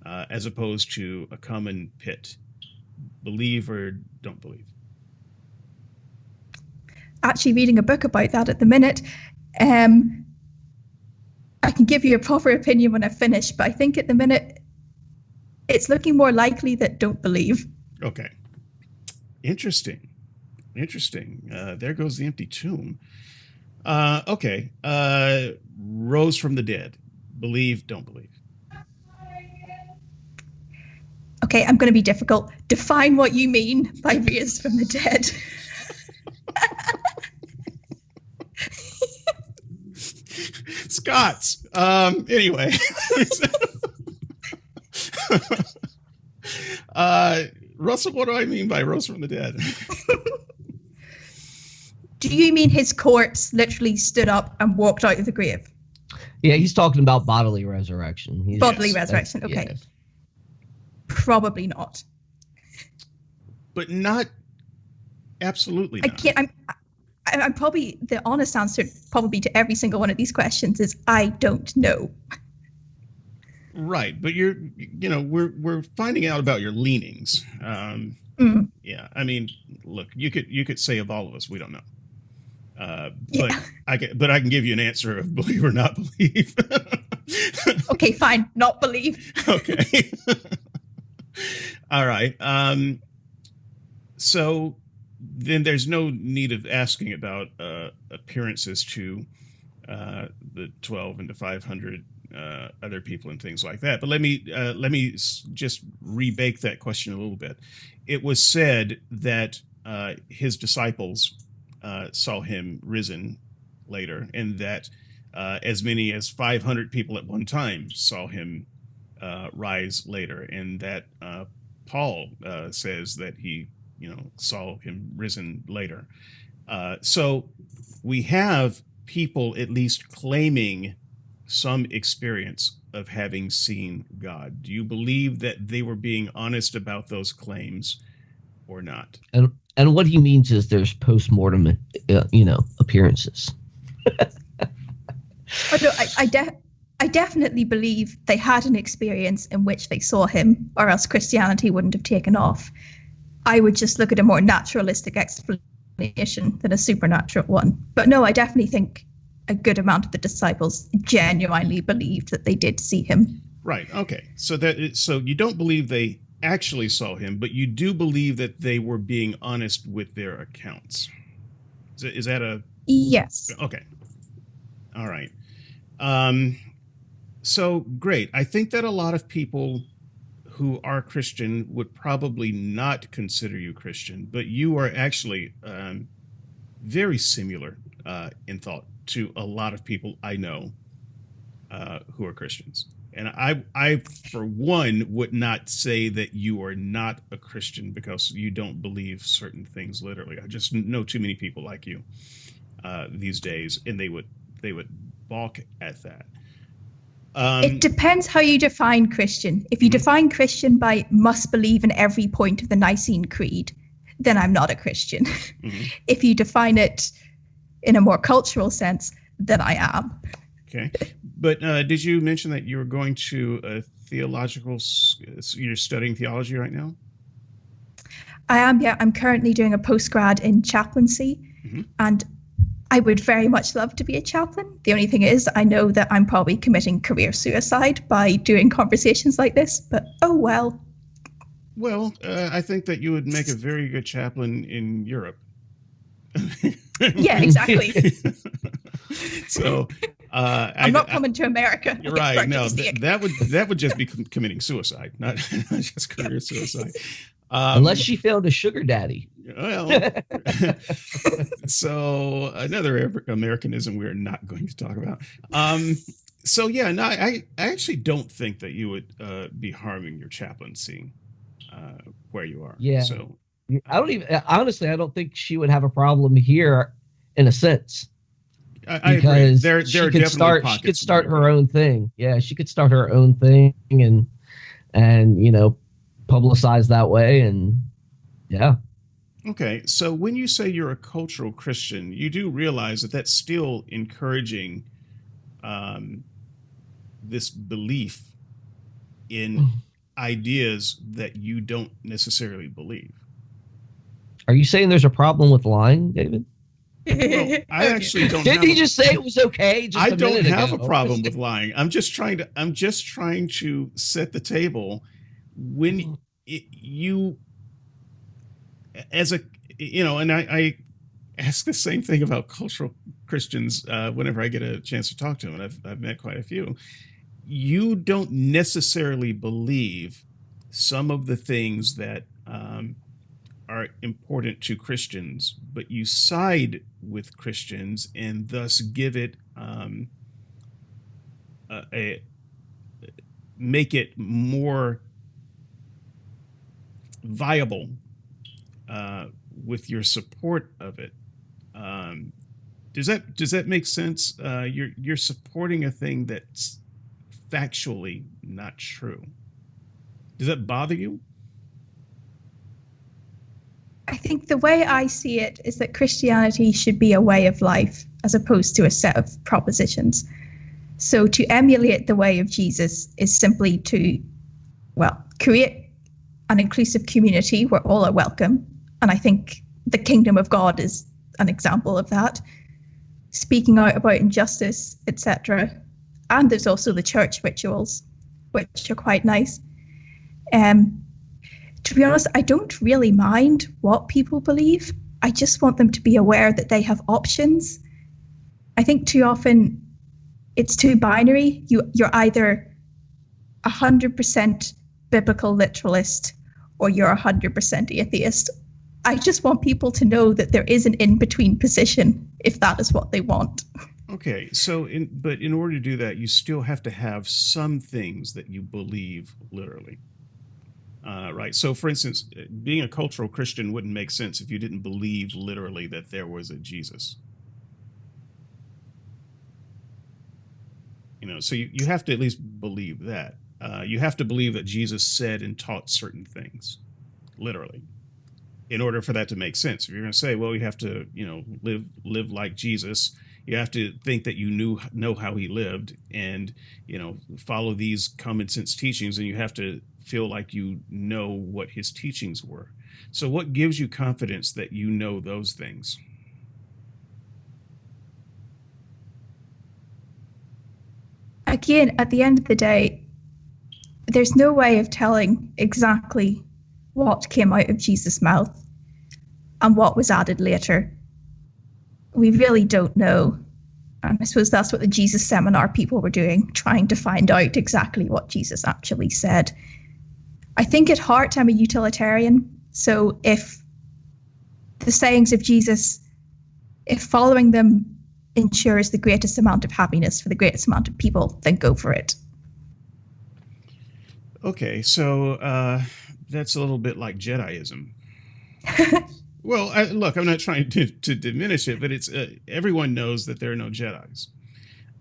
as opposed to a common pit. Believe or don't believe? Actually reading a book about that at the minute. I can give you a proper opinion when I finish, but I think at the minute it's looking more likely that don't believe. Okay. Interesting. There goes the empty tomb. Okay. Rose from the dead. Believe, don't believe? Okay, I'm going to be difficult. Define what you mean by raised from the dead. Scots. Anyway. Russell, what do I mean by rose from the dead? Do you mean his corpse literally stood up and walked out of the grave? Yeah, he's talking about bodily resurrection. Bodily resurrection, okay. Yes. Probably not. But not absolutely not. I'm probably, the honest answer probably to every single one of these questions is I don't know. Right, but we're finding out about your leanings. Yeah, I mean, look, you could say of all of us, we don't know. But yeah. I can give you an answer of believe or not believe. Okay, fine, not believe. Okay. All right. So then there's no need of asking about appearances to the 12 and the 500 other people and things like that. But let me just rebake that question a little bit. It was said that his disciples saw him risen later, and that as many as 500 people at one time saw him rise later, and that Paul says that he saw him risen later. So we have people at least claiming some experience of having seen God. Do you believe that they were being honest about those claims or not? And what he means is there's post-mortem, appearances. No, I definitely believe they had an experience in which they saw him, or else Christianity wouldn't have taken off. I would just look at a more naturalistic explanation than a supernatural one. But no, I definitely think a good amount of the disciples genuinely believed that they did see him. Right. Okay. So you don't believe they actually saw him, but you do believe that they were being honest with their accounts. Is that a... Yes. Okay. All right. So great. I think that a lot of people who are Christian would probably not consider you Christian, but you are actually very similar in thought to a lot of people I know who are Christians. And I, for one, would not say that you are not a Christian because you don't believe certain things literally. I just know too many people like you these days, and they would balk at that. It depends how you define Christian. If you define Christian by must believe in every point of the Nicene Creed, then I'm not a Christian. If you define it in a more cultural sense, then I am. Okay. But did you mention that you were going to a theological, you're studying theology right now? I am, yeah. I'm currently doing a postgrad in chaplaincy, and I would very much love to be a chaplain. The only thing is, I know that I'm probably committing career suicide by doing conversations like this, but oh well. Well, I think that you would make a very good chaplain in Europe. Yeah, exactly. So I'm not coming to America. You're right. No, that would just be committing suicide, not just career suicide. Unless she found a sugar daddy. Well, so another Americanism we're not going to talk about. So yeah, no, I actually don't think that you would be harming your chaplaincy where you are. Yeah. So I don't even honestly. I don't think she would have a problem here, in a sense. I agree. There she are could definitely she could start her own thing. Yeah, she could start her own thing and publicize that way, and yeah. Okay, so when you say you're a cultural Christian, you do realize that that's still encouraging this belief in ideas that you don't necessarily believe. Are you saying there's a problem with lying, David? Well, I actually don't. Didn't he just say it was okay? I don't have a problem with lying. I'm just trying to set the table. When you, as a, and I ask the same thing about cultural Christians whenever I get a chance to talk to them, and I've met quite a few. You don't necessarily believe some of the things that are important to Christians, but you side with Christians and thus give it make it more viable with your support of it. Does that make sense? You're supporting a thing that's factually not true. Does that bother you? I think the way I see it is that Christianity should be a way of life as opposed to a set of propositions. So to emulate the way of Jesus is simply to, create an inclusive community where all are welcome. And I think the kingdom of God is an example of that. Speaking out about injustice, etc. And there's also the church rituals, which are quite nice. To be honest, I don't really mind what people believe. I just want them to be aware that they have options. I think too often it's too binary. You're either 100% biblical literalist or you're 100% atheist. I just want people to know that there is an in-between position if that is what they want. Okay, so in order to do that, you still have to have some things that you believe literally. Right. So, for instance, being a cultural Christian wouldn't make sense if you didn't believe literally that there was a Jesus. So you have to at least believe that. You have to believe that Jesus said and taught certain things, literally, in order for that to make sense. If you're going to say, well, you have to, live like Jesus, you have to think that you know how he lived and, follow these common sense teachings, and you have to feel like you know what his teachings were. So what gives you confidence that you know those things? Again, at the end of the day, there's no way of telling exactly what came out of Jesus' mouth and what was added later. We really don't know. And I suppose that's what the Jesus seminar people were doing, trying to find out exactly what Jesus actually said. I think at heart I'm a utilitarian. So if the sayings of Jesus, if following them ensures the greatest amount of happiness for the greatest amount of people, then go for it. Okay, so that's a little bit like Jediism. Well, look, I'm not trying to diminish it, but it's everyone knows that there are no Jedis.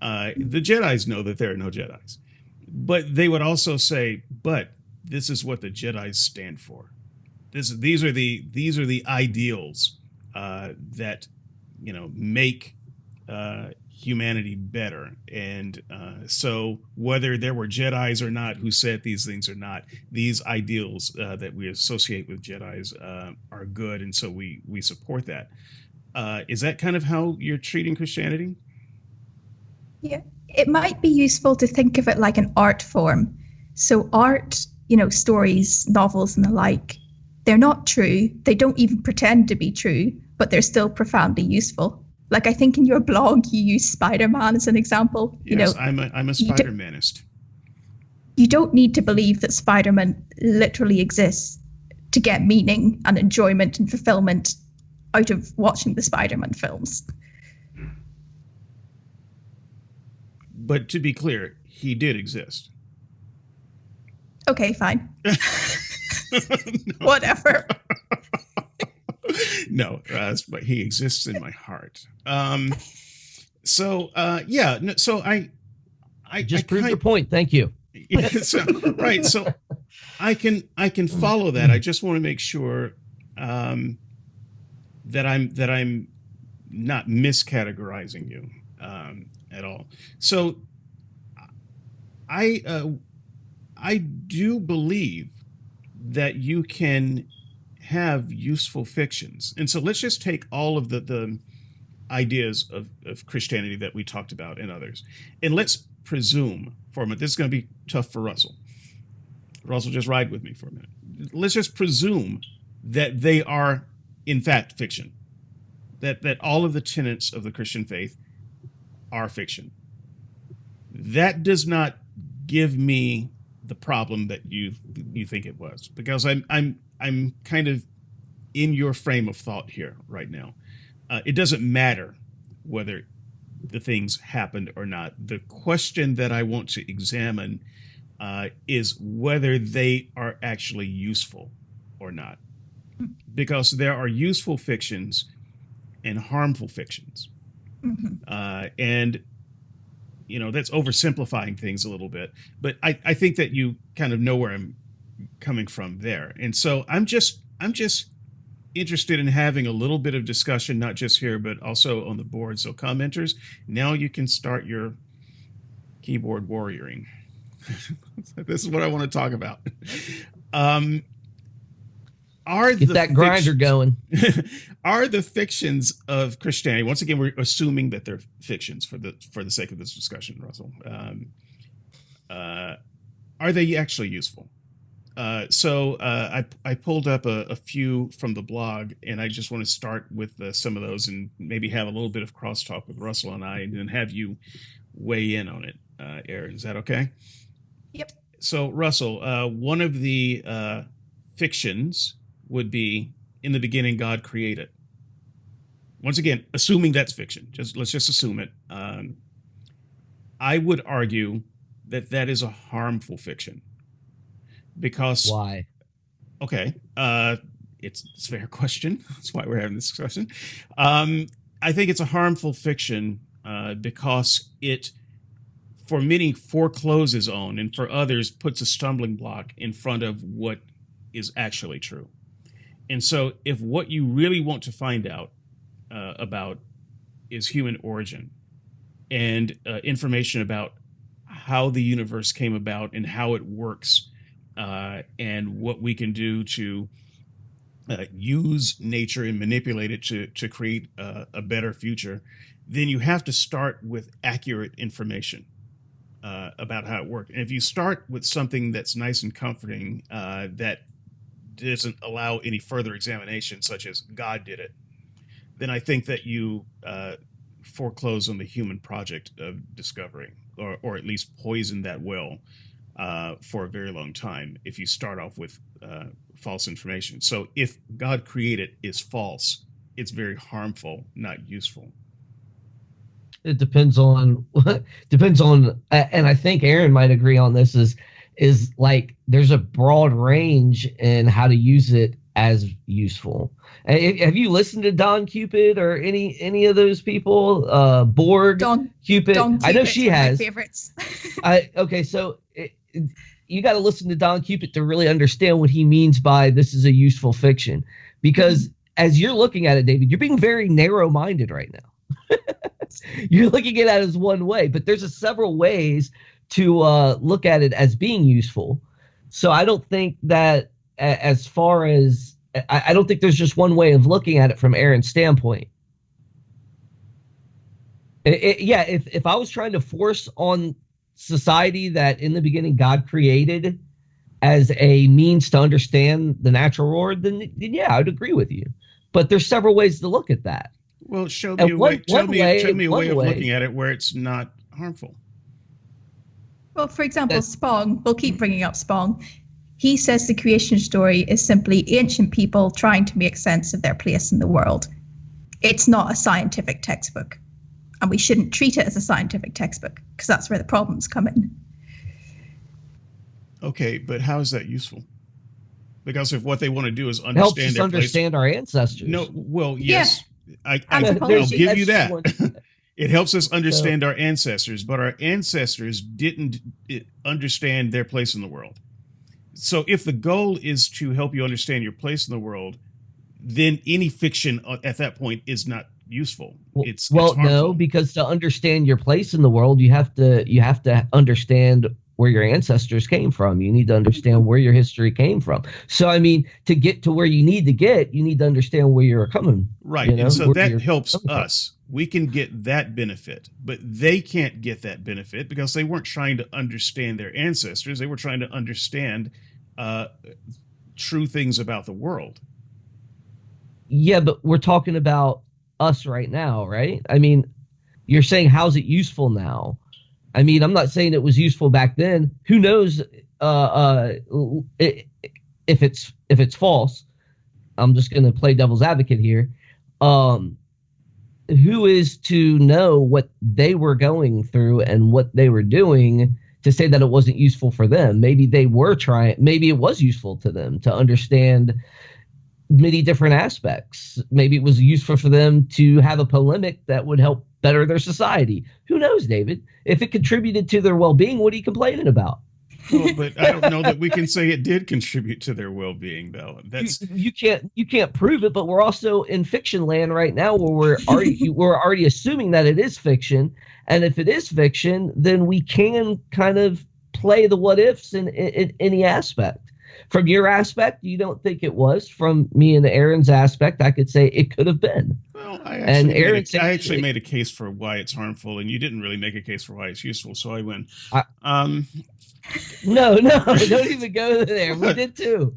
The Jedis know that there are no Jedis, but they would also say, "But this is what the Jedis stand for. These are the ideals that make humanity better." And so, whether there were Jedis or not who said these things or not, these ideals that we associate with Jedis are good, and so we support that. Is that kind of how you're treating Christianity? Yeah, it might be useful to think of it like an art form. So art, stories, novels and the like, they're not true. They don't even pretend to be true, but they're still profoundly useful. Like I think in your blog you use Spider-Man as an example. Yes, I'm a Spider-Manist. You don't need to believe that Spider-Man literally exists to get meaning and enjoyment and fulfillment out of watching the Spider-Man films. But to be clear, he did exist. Okay, fine. No. Whatever. No, but he exists in my heart. So I just proved your point. Thank you. So, right. So I can follow that. I just want to make sure that I'm not miscategorizing you at all. So I do believe that you can have useful fictions. And so let's just take all of the ideas of Christianity that we talked about and others, and let's presume for a minute, this is going to be tough for Russell. Russell, just ride with me for a minute. Let's just presume that they are in fact fiction, that all of the tenets of the Christian faith are fiction. That does not give me the problem that you think it was, because I'm kind of in your frame of thought here right now. It doesn't matter whether the things happened or not. The question that I want to examine is whether they are actually useful or not, because there are useful fictions and harmful fictions. And that's oversimplifying things a little bit, but I think that you kind of know where I'm coming from there. And so I'm just interested in having a little bit of discussion, not just here, but also on the board. So commenters, now you can start your keyboard warrioring. This is what I want to talk about. Get that grinder going. Are the fictions of Christianity, once again, we're assuming that they're fictions for the sake of this discussion, Russell, are they actually useful? So I pulled up a few from the blog, and I just want to start with some of those and maybe have a little bit of crosstalk with Russell and I, and then have you weigh in on it, Erin. Is that okay? Yep. So, Russell, one of the fictions would be, in the beginning, God created. Once again, assuming that's fiction. Let's just assume it. I would argue that is a harmful fiction. Because why? Okay, it's a fair question. That's why we're having this discussion. I think it's a harmful fiction because it, for many, forecloses on, and for others, puts a stumbling block in front of what is actually true. And so, if what you really want to find out about is human origin and information about how the universe came about and how it works, and what we can do to use nature and manipulate it to create a better future, then you have to start with accurate information about how it worked. And if you start with something that's nice and comforting, that doesn't allow any further examination, such as God did it, then I think that you foreclose on the human project of discovery, or at least poison that well for a very long time if you start off with false information. So if God created is false, it's very harmful, not useful. It depends on, and I think Erin might agree on this, is is like there's a broad range in how to use it as useful. Have you listened to Don Cupid or any of those people? Borg, Cupid. I know she has. My favorites. Okay, so you got to listen to Don Cupid to really understand what he means by this is a useful fiction, because as you're looking at it, David, you're being very narrow-minded right now. You're looking at it as one way, but there's several ways to look at it as being useful. So I don't think that as far as I don't think there's just one way of looking at it from Erin's standpoint. If I was trying to force on society that in the beginning God created as a means to understand the natural world, then yeah, I'd agree with you. But there's several ways to look at that. Well, show me a way of looking at it where it's not harmful. Well, for example, Spong, we'll keep bringing up Spong. He says the creation story is simply ancient people trying to make sense of their place in the world. It's not a scientific textbook. And we shouldn't treat it as a scientific textbook, because that's where the problems come in. Okay, but how is that useful? Because if what they want to do is helps us understand our ancestors. No, well, yes, yeah. I'll give you that. It helps us understand our ancestors, but our ancestors didn't understand their place in the world. So if the goal is to help you understand your place in the world, then any fiction at that point is not useful. It's no, because to understand your place in the world, you have to understand where your ancestors came from. You need to understand where your history came from. So, I mean, to get to where you need to understand where you're coming. Right. And so that helps us. We can get that benefit, but they can't get that benefit because they weren't trying to understand their ancestors. They were trying to understand true things about the world. Yeah, but we're talking about us right now, right? I mean, you're saying how's it useful now? I mean, I'm not saying it was useful back then. Who knows if it's false? I'm just going to play devil's advocate here. Who is to know what they were going through and what they were doing to say that it wasn't useful for them? Maybe they were trying. Maybe it was useful to them to understand many different aspects. Maybe it was useful for them to have a polemic that would help better their society. Who knows, David? If it contributed to their well-being, what are you complaining about? Well, but I don't know that we can say it did contribute to their well-being, though. That's you can't prove it, but we're also in fiction land right now, where we're already assuming that it is fiction, and if it is fiction, then we can kind of play the what ifs in any aspect. From your aspect, you don't think it was. From me and Erin's aspect, I could say it could have been. Well, I actually made a case for why it's harmful, and you didn't really make a case for why it's useful, so I win. No, don't even go there. We did too.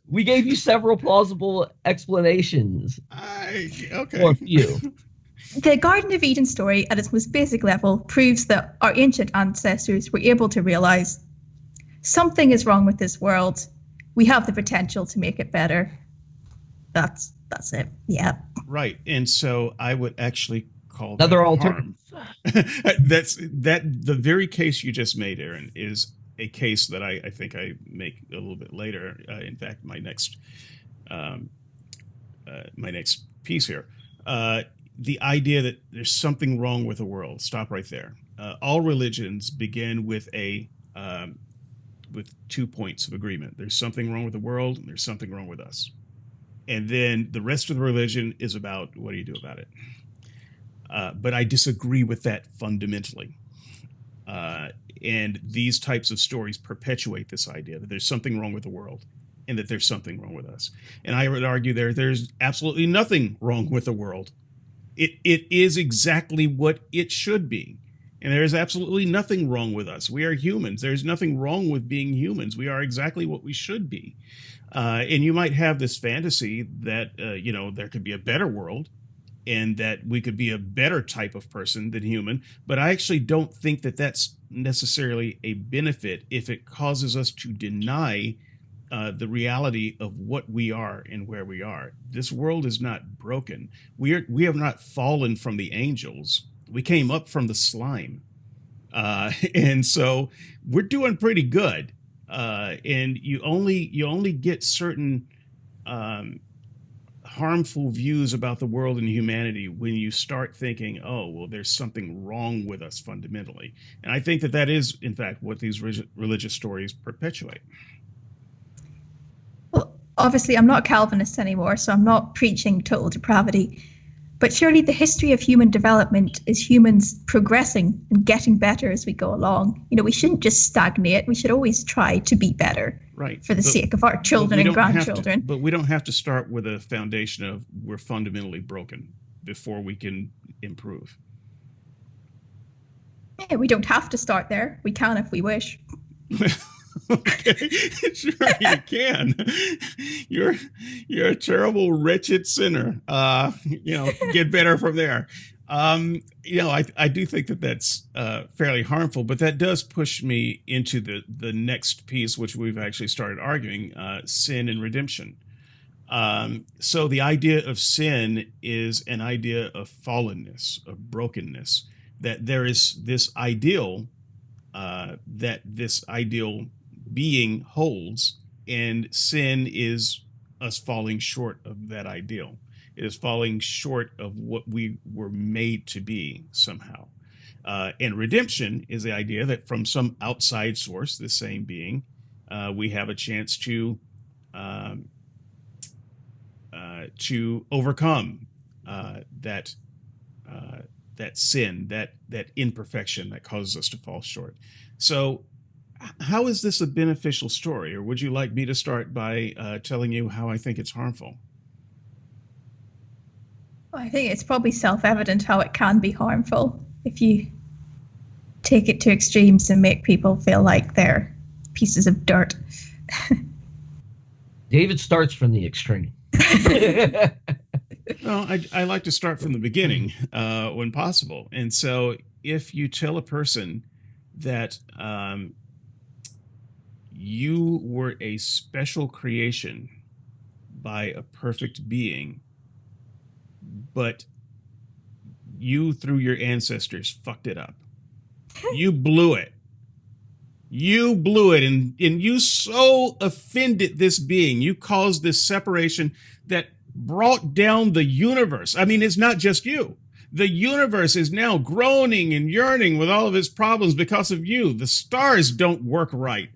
We gave you several plausible explanations. Okay. Or a few. The Garden of Eden story, at its most basic level, proves that our ancient ancestors were able to realize something is wrong with this world. We have the potential to make it better. That's it. Yeah. Right. And so I would actually call another that alternative. The very case you just made, Erin, is a case that I think I make a little bit later. In fact, my next piece here. The idea that there's something wrong with the world. Stop right there. All religions begin with with 2 points of agreement. There's something wrong with the world, and there's something wrong with us. And then the rest of the religion is about what do you do about it? But I disagree with that fundamentally. And these types of stories perpetuate this idea that there's something wrong with the world and that there's something wrong with us. And I would argue there's absolutely nothing wrong with the world. It is exactly what it should be. And there is absolutely nothing wrong with us. We are humans. There's nothing wrong with being humans. We are exactly what we should be. And you might have this fantasy that, there could be a better world and that we could be a better type of person than human. But I actually don't think that that's necessarily a benefit if it causes us to deny the reality of what we are and where we are. This world is not broken. We have not fallen from the angels. We came up from the slime. And so we're doing pretty good. and you only get certain harmful views about the world and humanity when you start thinking, oh, well, there's something wrong with us fundamentally. And I think that is, in fact, what these religious stories perpetuate. Well, obviously, I'm not a Calvinist anymore, so I'm not preaching total depravity. But surely the history of human development is humans progressing and getting better as we go along. We shouldn't just stagnate. We should always try to be better, right, for the sake of our children and grandchildren. But we don't have to start with a foundation of we're fundamentally broken before we can improve. Yeah, we don't have to start there. We can if we wish. Okay, sure you can. You're a terrible, wretched sinner. Get better from there. I do think that that's fairly harmful, but that does push me into the next piece, which we've actually started arguing: sin and redemption. So the idea of sin is an idea of fallenness, of brokenness. That there is this ideal, that this ideal being holds, and sin is us falling short of that ideal. It is falling short of what we were made to be somehow. And redemption is the idea that from some outside source, the same being, we have a chance to overcome that sin, that imperfection that causes us to fall short. So how is this a beneficial story? Or would you like me to start by telling you how I think it's harmful? Well, I think it's probably self-evident how it can be harmful if you take it to extremes and make people feel like they're pieces of dirt. David starts from the extreme. Well, I like to start from the beginning when possible. And so if you tell a person that you were a special creation by a perfect being, but you, through your ancestors, fucked it up. You blew it. You blew it, and you so offended this being. You caused this separation that brought down the universe. I mean, it's not just you. The universe is now groaning and yearning with all of its problems because of you. The stars don't work right.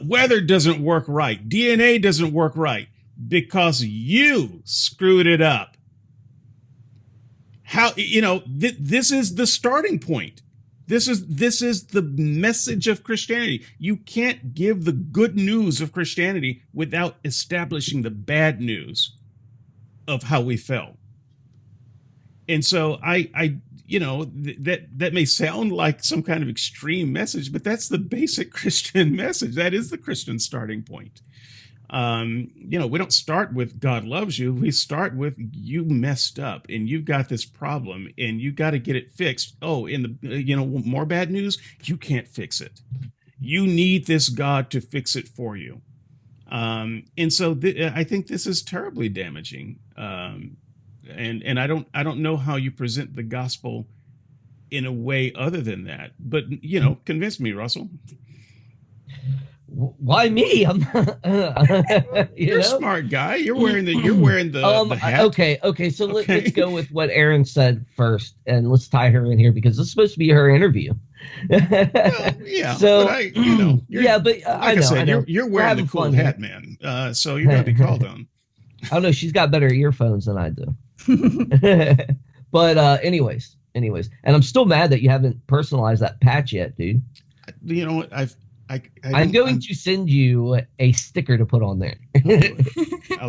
Weather doesn't work right. DNA doesn't work right because you screwed it up. How, this is the starting point. This is the message of Christianity. You can't give the good news of Christianity without establishing the bad news of how we fell. And so that may sound like some kind of extreme message, but that's the basic Christian message. That is the Christian starting point. We don't start with God loves you. We start with you messed up and you've got this problem and you got to get it fixed. Oh, more bad news, you can't fix it. You need this God to fix it for you. And so I think this is terribly damaging. And I don't know how you present the gospel in a way other than that. But, convince me, Russell. Why me? I'm you're a smart guy. You're wearing the hat. Okay. So let's go with what Erin said first, and let's tie her in here because this is supposed to be her interview. Well, yeah. So but I know. You're wearing the cool hat, man. So you're gonna be called on. I don't know. She's got better earphones than I do. But anyways, and I'm still mad that you haven't personalized that patch yet, dude. You know what? I'm going to send you a sticker to put on there.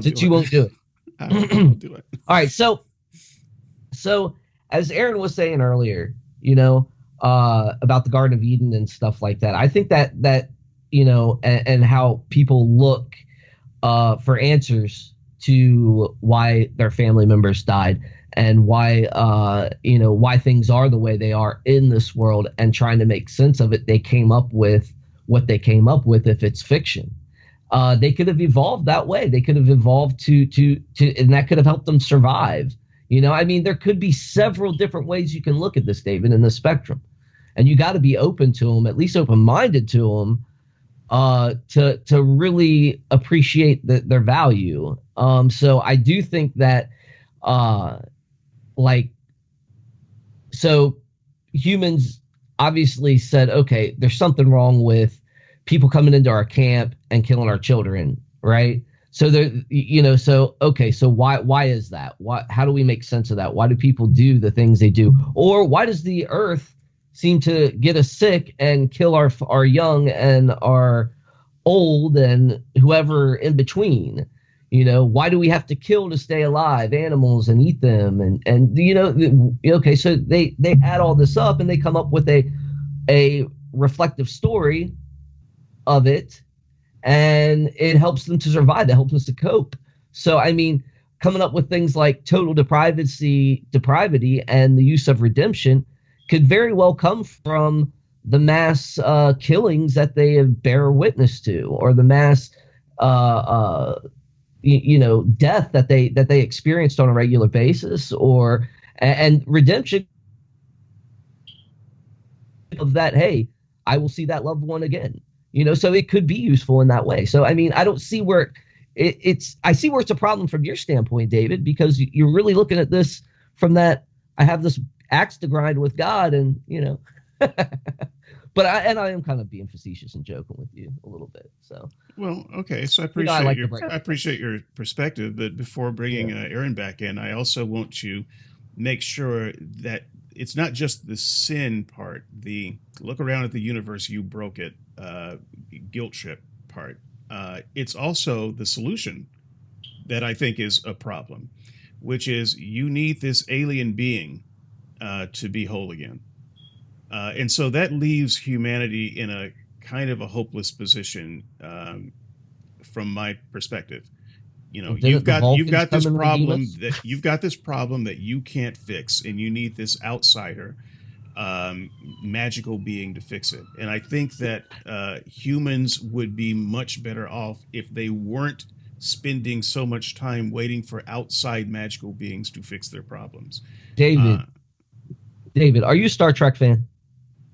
Since you won't do it. I'll do it. All right. So as Erin was saying earlier, about the Garden of Eden and stuff like that, I think that and how people look for answers to why their family members died and why things are the way they are in this world and trying to make sense of it. They came up with what they came up with. If it's fiction, they could have evolved that way. They could have evolved to and that could have helped them survive. There could be several different ways you can look at this, David, in the spectrum, and you got to be open to them, at least open-minded to them, to really appreciate their value. So I do think that like so humans obviously said, okay, there's something wrong with people coming into our camp and killing our children, right? So there, so okay, so why is that? How do we make sense of that? Why do people do the things they do? Or why does the earth seem to get us sick and kill our young and our old and whoever in between? Why do we have to kill to stay alive animals and eat them? Okay, so they add all this up and they come up with a reflective story of it, and it helps them to survive. It helps us to cope. So, I mean, coming up with things like total depravity, and the use of redemption could very well come from the mass killings that they bear witness to, or the mass, death that they experienced on a regular basis, and redemption of that. Hey, I will see that loved one again. So it could be useful in that way. So, I mean, I don't see where I see where it's a problem from your standpoint, David, because you're really looking at this from that, I have this axe to grind with God, and, but I am kind of being facetious and joking with you a little bit. So, well, okay. So I appreciate your perspective, but before bringing Erin back in, I also want to make sure that it's not just the sin part, the look around at the universe, you broke it, guilt trip part. It's also the solution that I think is a problem, which is you need this alien being to be whole again. And so that leaves humanity in a kind of a hopeless position from my perspective. You've got this problem that you can't fix, and you need this outsider magical being to fix it. And I think that humans would be much better off if they weren't spending so much time waiting for outside magical beings to fix their problems. David, are you a Star Trek fan?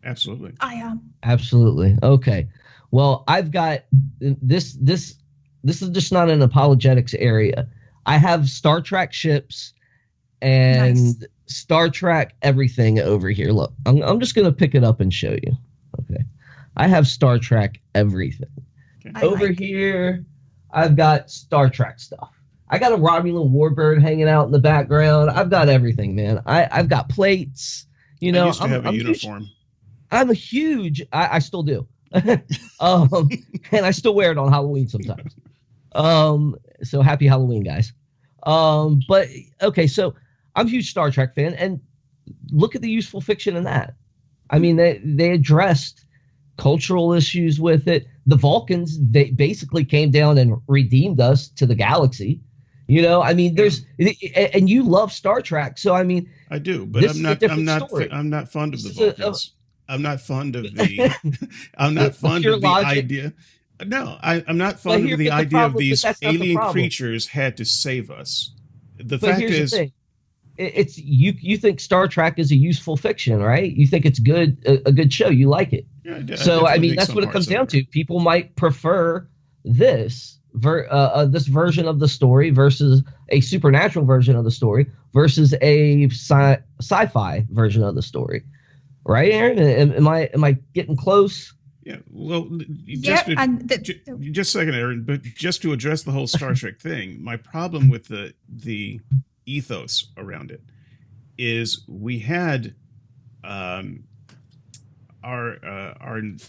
Absolutely. I am. Absolutely. Okay. Well, I've got this is just not an apologetics area. I have Star Trek ships and Star Trek everything over here. Look, I'm just going to pick it up and show you. Okay. I have Star Trek everything. Okay. Over here, I've got Star Trek stuff. I got a Romulan warbird hanging out in the background. I've got everything, man. I've got plates. I used to have a uniform. I'm a huge. I still do. And I still wear it on Halloween sometimes. So happy Halloween, guys. But okay, so I'm a huge Star Trek fan, and look at the useful fiction in that. I mean, they addressed cultural issues with it. The Vulcans, they basically came down and redeemed us to the galaxy. I mean, and you love Star Trek, so I mean, I do, but I'm not fond of the Vulcans. I'm not fond of the. I'm not fond of the idea. No, I'm not fond of the idea of these alien creatures had to save us. The fact is, it's you think Star Trek is a useful fiction, right? You think it's good, a good show. You like it. Yeah, so I mean, that's what it comes down to. People might prefer this version of the story versus a supernatural version of the story versus a sci-fi version of the story. Right, Erin? Am I getting close? Yeah. Well, just a second, Erin. But just to address the whole Star Trek thing, my problem with the ethos around it is we had our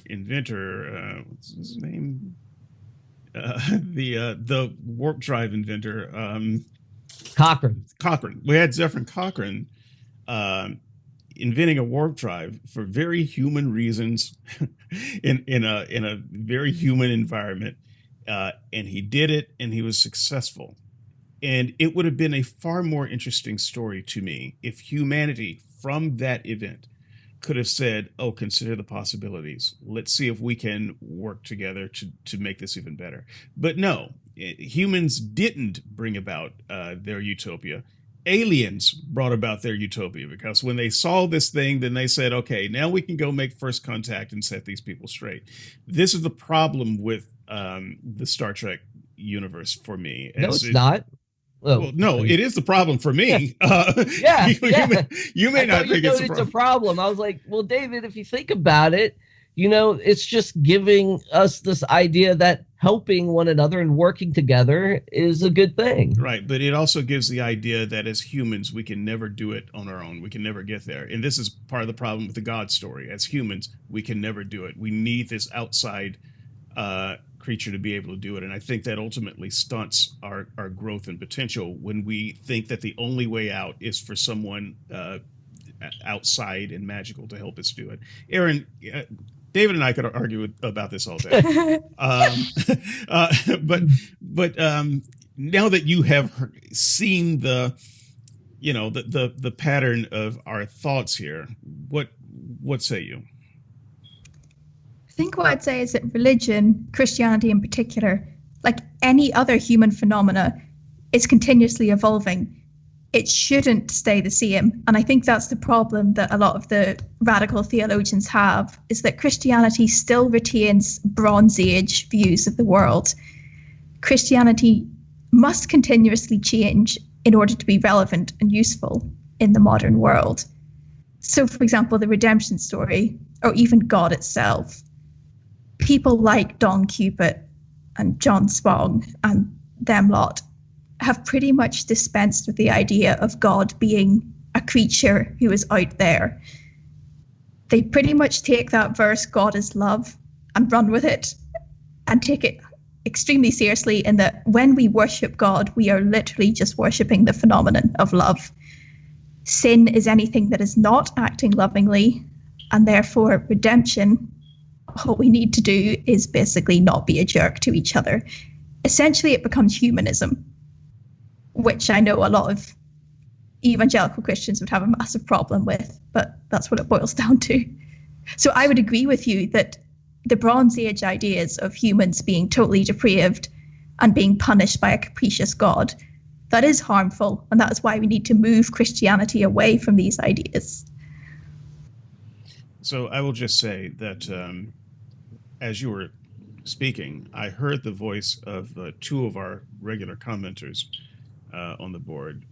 inventor. What's his name? The warp drive inventor. Cochrane. We had Zephyr Cochrane. Inventing a warp drive for very human reasons in a very human environment, and he did it, and he was successful. And it would have been a far more interesting story to me if humanity from that event could have said, oh, consider the possibilities. Let's see if we can work together to make this even better. But no, humans didn't bring about their utopia. aliens brought about their utopia, because when they saw this thing, then they said, okay, now we can go make first contact and set these people straight. This is the problem with the Star Trek universe for me. No, it's not. Well, no, it is the problem for me. Yeah, you may not think it's a problem. I was like, well, David, if you think about it, it's just giving us this idea that helping one another and working together is a good thing. Right. But it also gives the idea that as humans, we can never do it on our own. We can never get there. And this is part of the problem with the God story. As humans, we can never do it. We need this outside creature to be able to do it. And I think that ultimately stunts our growth and potential when we think that the only way out is for someone outside and magical to help us do it. Erin, David and I could argue about this all day. But now that you have seen the pattern of our thoughts here, what say you? I think what I'd say is that religion, Christianity in particular, like any other human phenomena, is continuously evolving. It shouldn't stay the same. And I think that's the problem that a lot of the radical theologians have, is that Christianity still retains Bronze Age views of the world. Christianity must continuously change in order to be relevant and useful in the modern world. So, for example, the redemption story, or even God itself, people like Don Cupid and John Spong and them lot have pretty much dispensed with the idea of God being a creature who is out there. They pretty much take that verse, God is love, and run with it and take it extremely seriously, in that when we worship God, we are literally just worshipping the phenomenon of love. Sin is anything that is not acting lovingly, and therefore redemption, what we need to do is basically not be a jerk to each other. Essentially, it becomes humanism, which I know a lot of evangelical Christians would have a massive problem with, but that's what it boils down to. So I would agree with you that the Bronze Age ideas of humans being totally depraved and being punished by a capricious God, that is harmful, and that is why we need to move Christianity away from these ideas. So I will just say that as you were speaking, I heard the voice of two of our regular commenters on the board,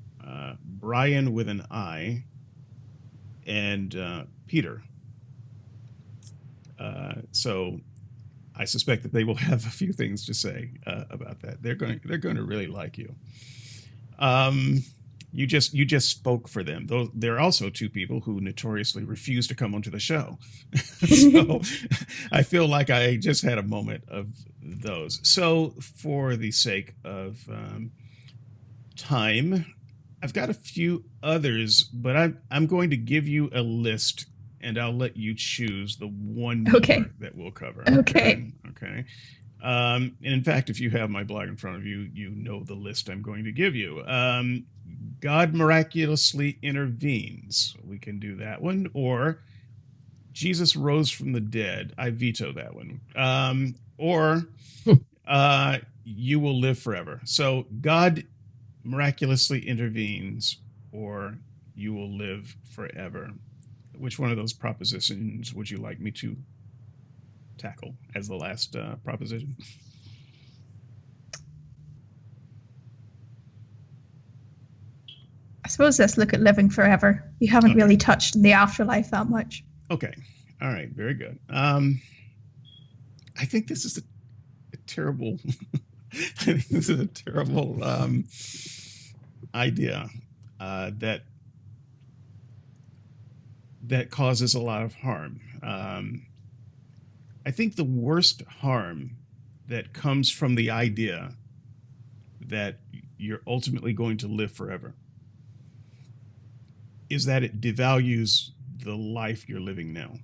Brian with an I and Peter. So I suspect that they will have a few things to say about that. They're going to really like you. You just spoke for them. Though there are also two people who notoriously refuse to come onto the show. So I feel like I just had a moment of those. So for the sake of time, I've got a few others, but I'm going to give you a list, and I'll let you choose the one number that we'll cover. Okay. And in fact, if you have my blog in front of you, you know the list I'm going to give you. God miraculously intervenes. We can do that one. Or Jesus rose from the dead. I veto that one. Or you will live forever. So God miraculously intervenes, or you will live forever. Which one of those propositions would you like me to tackle as the last proposition? I suppose let's look at living forever. We haven't really touched on the afterlife that much. Okay. All right. Very good. I think this is a terrible idea that causes a lot of harm. I think the worst harm that comes from the idea that you're ultimately going to live forever is that it devalues the life you're living now.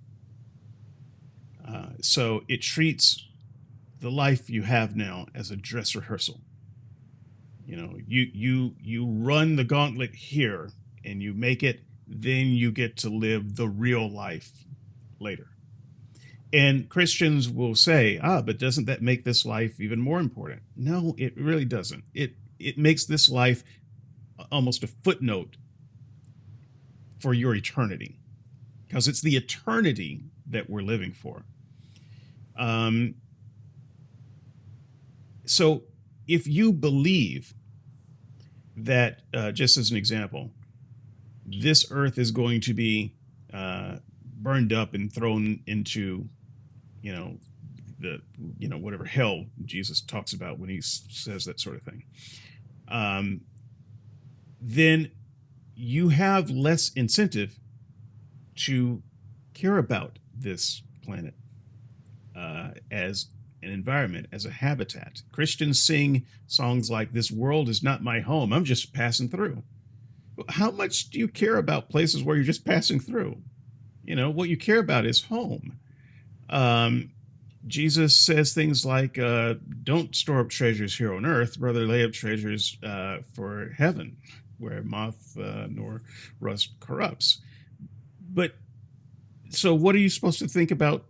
So it treats the life you have now as a dress rehearsal. You know, you run the gauntlet here and you make it, then you get to live the real life later. And Christians will say, but doesn't that make this life even more important? No, it really doesn't. It makes this life almost a footnote for your eternity, because it's the eternity that we're living for. So if you believe that, just as an example, this earth is going to be burned up and thrown into, whatever hell Jesus talks about when he says that sort of thing, then you have less incentive to care about this planet as an environment, as a habitat. Christians sing songs like, "This world is not my home, I'm just passing through." How much do you care about places where you're just passing through? What you care about is home. Jesus says things like, don't store up treasures here on earth, rather lay up treasures for heaven, where moth nor rust corrupts. But so what are you supposed to think about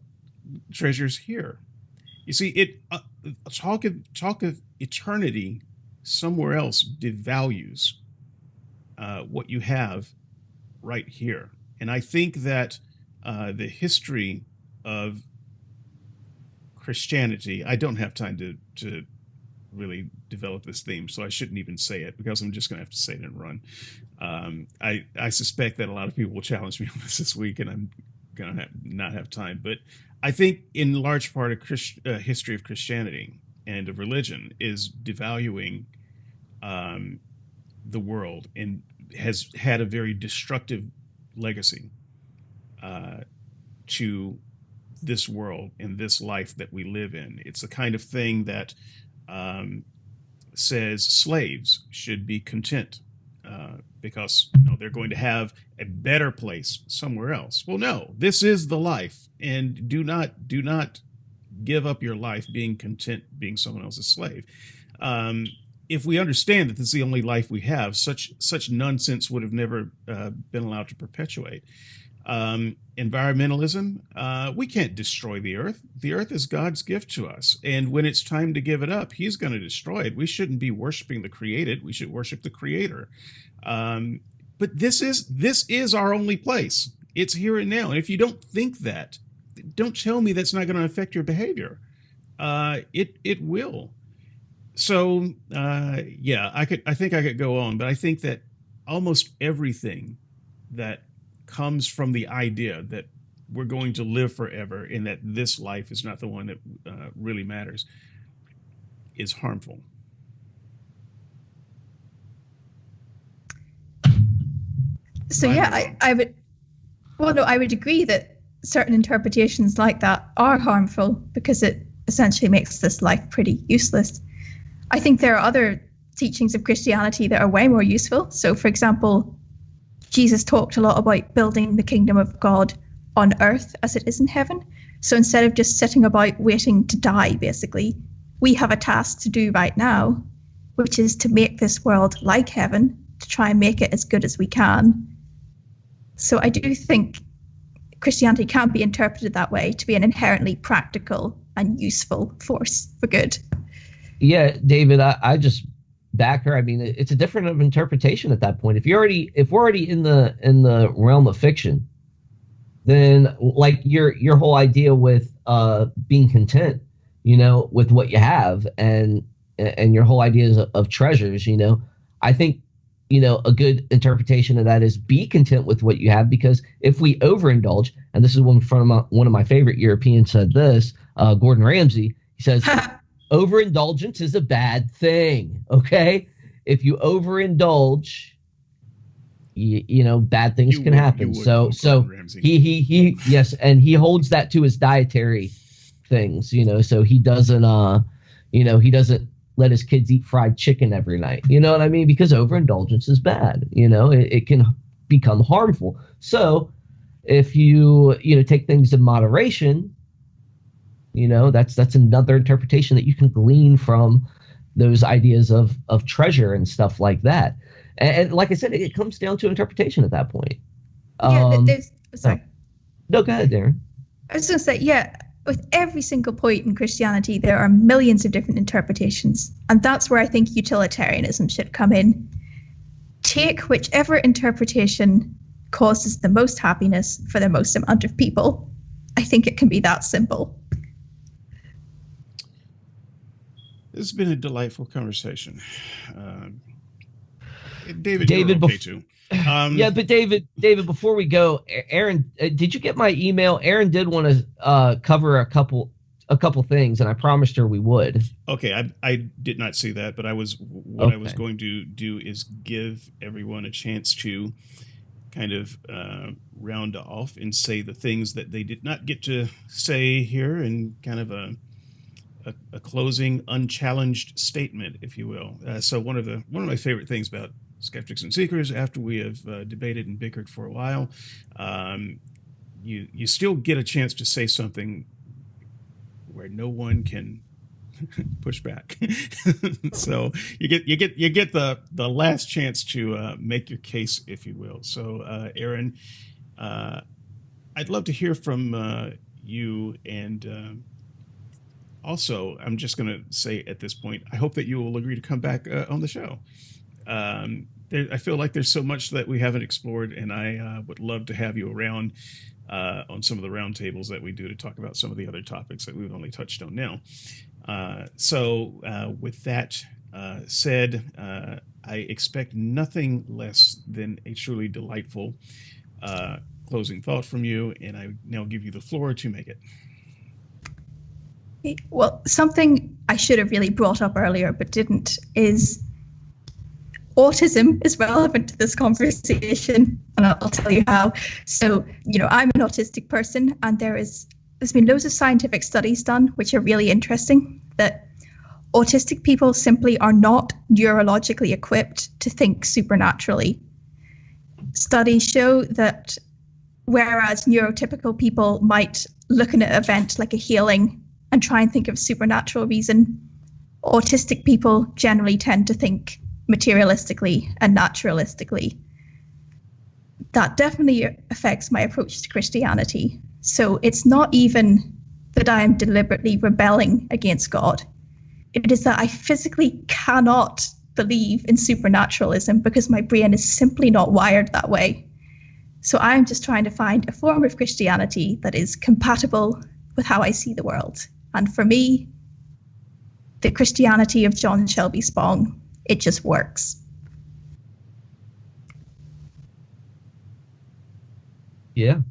treasures here? You see, talk of eternity somewhere else devalues what you have right here. And I think that the history of Christianity, I don't have time to really develop this theme, so I shouldn't even say it, because I'm just going to have to say it and run. I suspect that a lot of people will challenge me on this week, and I'm going to not have time. But I think in large part history of Christianity and of religion is devaluing the world, and has had a very destructive legacy to this world and this life that we live in. It's the kind of thing that says slaves should be content because they're going to have a better place somewhere else. Well, no, this is the life, and do not give up your life being content being someone else's slave. If we understand that this is the only life we have, such nonsense would have never been allowed to perpetuate. Environmentalism, we can't destroy the earth. The earth is God's gift to us, and when it's time to give it up, he's going to destroy it. We shouldn't be worshiping the created. We should worship the creator. But this is our only place. It's here and now. And if you don't think that, don't tell me that's not going to affect your behavior. It will. So I think I could go on, but I think that almost everything that comes from the idea that we're going to live forever and that this life is not the one that really matters is harmful. So I would agree that certain interpretations like that are harmful because it essentially makes this life pretty useless. I think there are other teachings of Christianity that are way more useful. So, for example, Jesus talked a lot about building the kingdom of God on earth as it is in heaven. So instead of just sitting about waiting to die, basically, we have a task to do right now, which is to make this world like heaven, to try and make it as good as we can. So I do think Christianity can be interpreted that way, to be an inherently practical and useful force for good. Yeah, David, I just back her. I mean, it's a different of interpretation at that point. If we're already in the realm of fiction, then like your whole idea with being content, with what you have, and your whole ideas of treasures, I think a good interpretation of that is be content with what you have, because if we overindulge, and this is one of my favorite Europeans said this, Gordon Ramsay, he says. Overindulgence is a bad thing. Okay, if you overindulge, bad things can happen. So he yes, and he holds that to his dietary things. So he doesn't he doesn't let his kids eat fried chicken every night. You know what I mean? Because overindulgence is bad. It can become harmful. So if you take things in moderation. That's another interpretation that you can glean from those ideas of treasure and stuff like that. And like I said, it comes down to interpretation at that point. Sorry. No, go ahead, Erin. I was going to say, with every single point in Christianity, there are millions of different interpretations. And that's where I think utilitarianism should come in, take whichever interpretation causes the most happiness for the most amount of people. I think it can be that simple. This has been a delightful conversation. David, you're okay too. Yeah, but David, before we go, Erin, did you get my email? Erin did want to cover a couple things, and I promised her we would. Okay, I did not see that, but I was going to do is give everyone a chance to kind of round off and say the things that they did not get to say here, and kind of a closing unchallenged statement, if you will. So one of my favorite things about Skeptics and Seekers, after we have debated and bickered for a while, you still get a chance to say something where no one can push back. So you get the last chance to make your case, if you will. So Erin, I'd love to hear from you, and also I'm just going to say at this point, I hope that you will agree to come back on the show. I feel like there's so much that we haven't explored, and I would love to have you around on some of the roundtables that we do to talk about some of the other topics that we've only touched on now. So with that said, I expect nothing less than a truly delightful closing thought from you, and I now give you the floor to make it. Well, something I should have really brought up earlier but didn't is autism is relevant to this conversation, and I'll tell you how. So, I'm an autistic person, and there's been loads of scientific studies done which are really interesting, that autistic people simply are not neurologically equipped to think supernaturally. Studies show that whereas neurotypical people might look at an event like a healing and try and think of supernatural reason, autistic people generally tend to think materialistically and naturalistically. That definitely affects my approach to Christianity. So it's not even that I am deliberately rebelling against God. It is that I physically cannot believe in supernaturalism because my brain is simply not wired that way. So I'm just trying to find a form of Christianity that is compatible with how I see the world. And for me, the Christianity of John Shelby Spong, it just works. Yeah,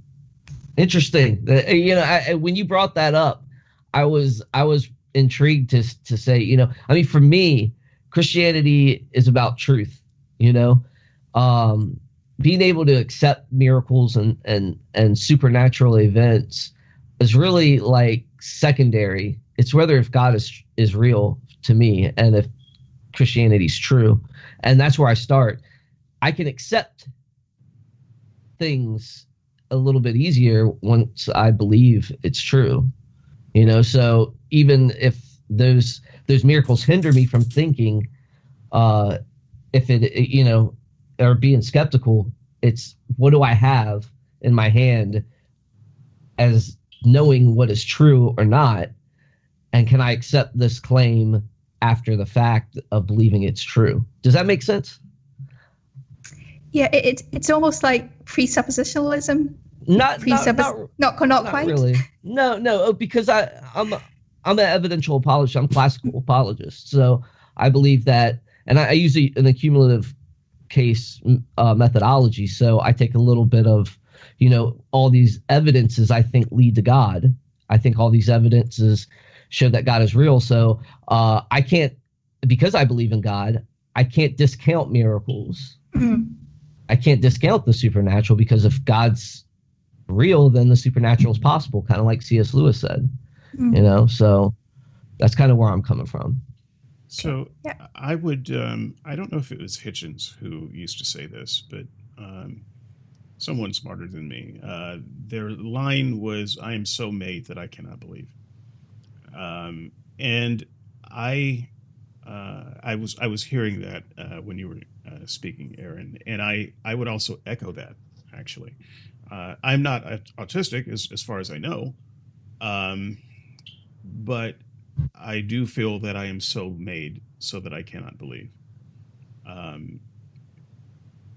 interesting. When you brought that up, I was intrigued to say, for me, Christianity is about truth. Being able to accept miracles and supernatural events is really like secondary. It's whether if God is real to me and if Christianity is true, and that's where I start. I can accept things a little bit easier once I believe it's true. So even if those miracles hinder me from thinking, if it or being skeptical, it's what do I have in my hand as knowing what is true or not, and can I accept this claim after the fact of believing it's true? Does that make sense? Yeah, it's almost like presuppositionalism. Not quite. Really. No, because I'm an evidential apologist. I'm a classical apologist, so I believe that, and I use an accumulative case methodology. So I take a little bit of, all these evidences I think lead to God. I think all these evidences show that God is real. So I can't, because I believe in God, I can't discount miracles. Mm-hmm. I can't discount the supernatural, because if God's real, then the supernatural is possible, kind of like C.S. Lewis said. Mm-hmm. So that's kind of where I'm coming from. So yeah. I would, I don't know if it was Hitchens who used to say this, but someone smarter than me, their line was, "I am so made that I cannot believe." And I was hearing that when you were speaking, Erin, and I would also echo that, actually. I'm not autistic as far as I know, but I do feel that I am so made so that I cannot believe.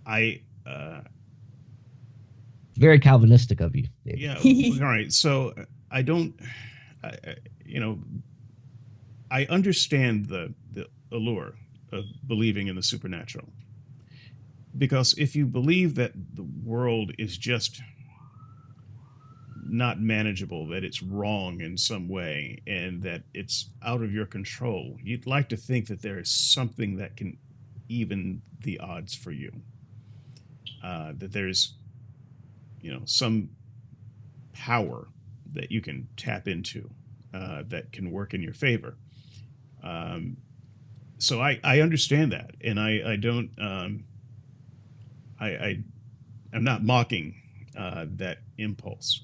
I Very Calvinistic of you, David. yeah. All right. So I don't. You know, I understand the allure of believing in the supernatural, because if you believe that the world is just not manageable, that it's wrong in some way, and that it's out of your control, you'd like to think that there is something that can even the odds for you. That there's, some power that you can tap into that can work in your favor. So I understand that, and I don't. I'm not mocking that impulse,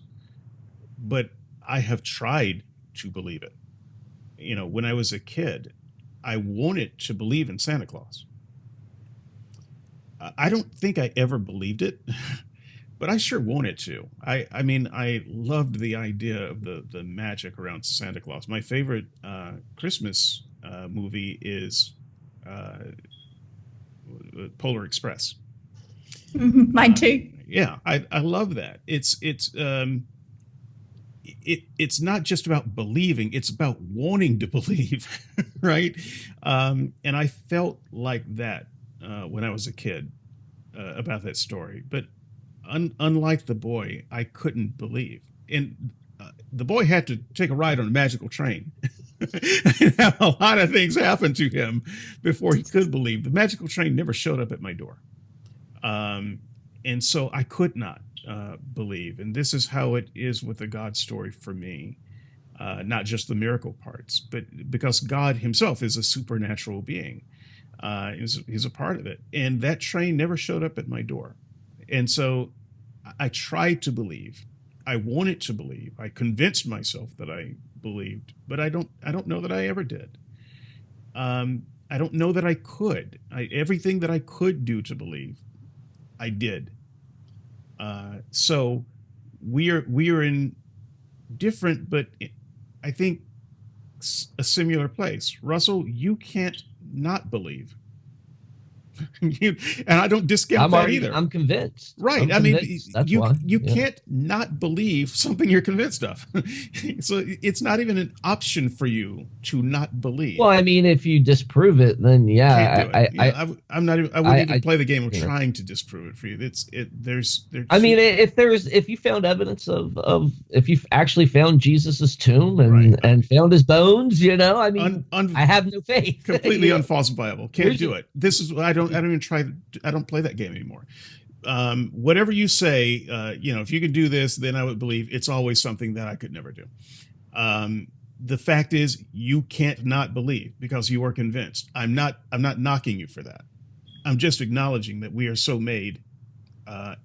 but I have tried to believe it. When I was a kid, I wanted to believe in Santa Claus. I don't think I ever believed it, but I sure wanted to. I mean, I loved the idea of the magic around Santa Claus. My favorite Christmas movie is Polar Express. Mine too. Yeah, I love that. It's not just about believing; it's about wanting to believe, right? And I felt like that when I was a kid about that story. But unlike the boy, I couldn't believe. And the boy had to take a ride on a magical train. A lot of things happened to him before he could believe. The magical train never showed up at my door. And so I could not believe. And this is how it is with the God story for me. Not just the parts, but because God himself is a supernatural being. He's a part of it. And that train never showed up at my door. And so I tried to believe. I wanted to believe. I convinced myself that I believed, but I don't know that I ever did. I don't know that I could. Everything that I could do to believe, I did. So we are in different, but I think a similar place. Russell, you can't not believe. And I don't discount that either. I'm convinced. Right. I'm convinced. You can't not believe something you're convinced of. So it's not even an option for you to not believe. Well, I mean, if you disprove it, then I wouldn't even play the game of trying to disprove it for you. If you found evidence of if you actually found Jesus's tomb and found his bones, I have no faith. Completely unfalsifiable. Can't do it. This is I don't even try. I don't play that game anymore. Whatever you say, if you can do this, then I would believe. It's always something that I could never do. The fact is, you can't not believe because you are convinced. I'm not knocking you for that. I'm just acknowledging that we are so made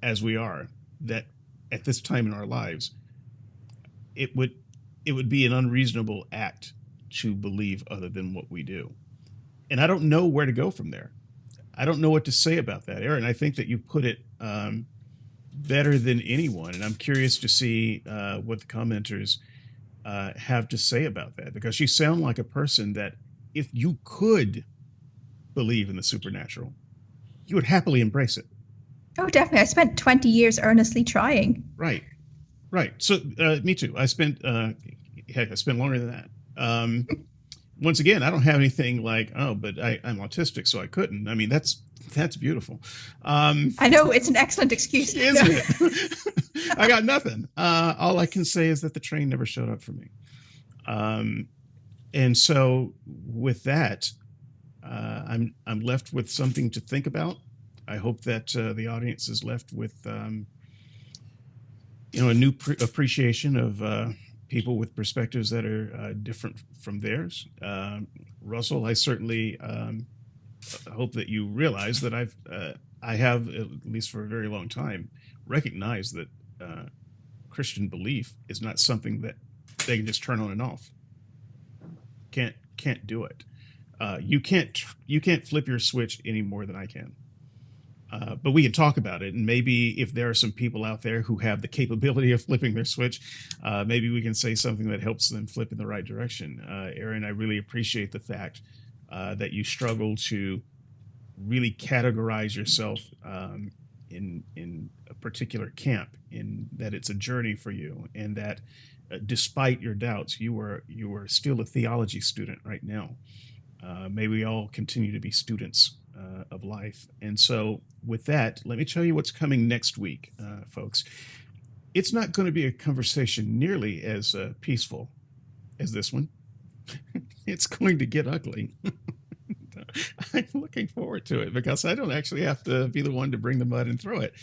as we are that at this time in our lives, it would be an unreasonable act to believe other than what we do. And I don't know where to go from there. I don't know what to say about that, Erin. I think that you put it better than anyone, and I'm curious to see what the commenters have to say about that, because you sound like a person that if you could believe in the supernatural, you would happily embrace it. Oh, definitely. I spent 20 years earnestly trying. Right. So me too. I spent longer than that. Once again, I don't have anything like, but I'm autistic, so I couldn't. I mean, that's beautiful. I know, it's an excellent excuse. Isn't it? I got nothing. All I can say is that the train never showed up for me. And so with that, I'm left with something to think about. I hope that the audience is left with, a new appreciation of people with perspectives that are different from theirs. Russell, I certainly hope that you realize that I have, at least for a very long time, recognized that Christian belief is not something that they can just turn on and off. Can't do it. You can't flip your switch any more than I can. But we can talk about it, and maybe if there are some people out there who have the capability of flipping their switch, maybe we can say something that helps them flip in the right direction. Erin, I really appreciate the fact that you struggle to really categorize yourself in a particular camp, in that it's a journey for you, and that despite your doubts, you are still a theology student right now. May we all continue to be students of life. And so with that, let me tell you what's coming next week, folks. It's not going to be a conversation nearly as peaceful as this one. It's going to get ugly. I'm looking forward to it because I don't actually have to be the one to bring the mud and throw it.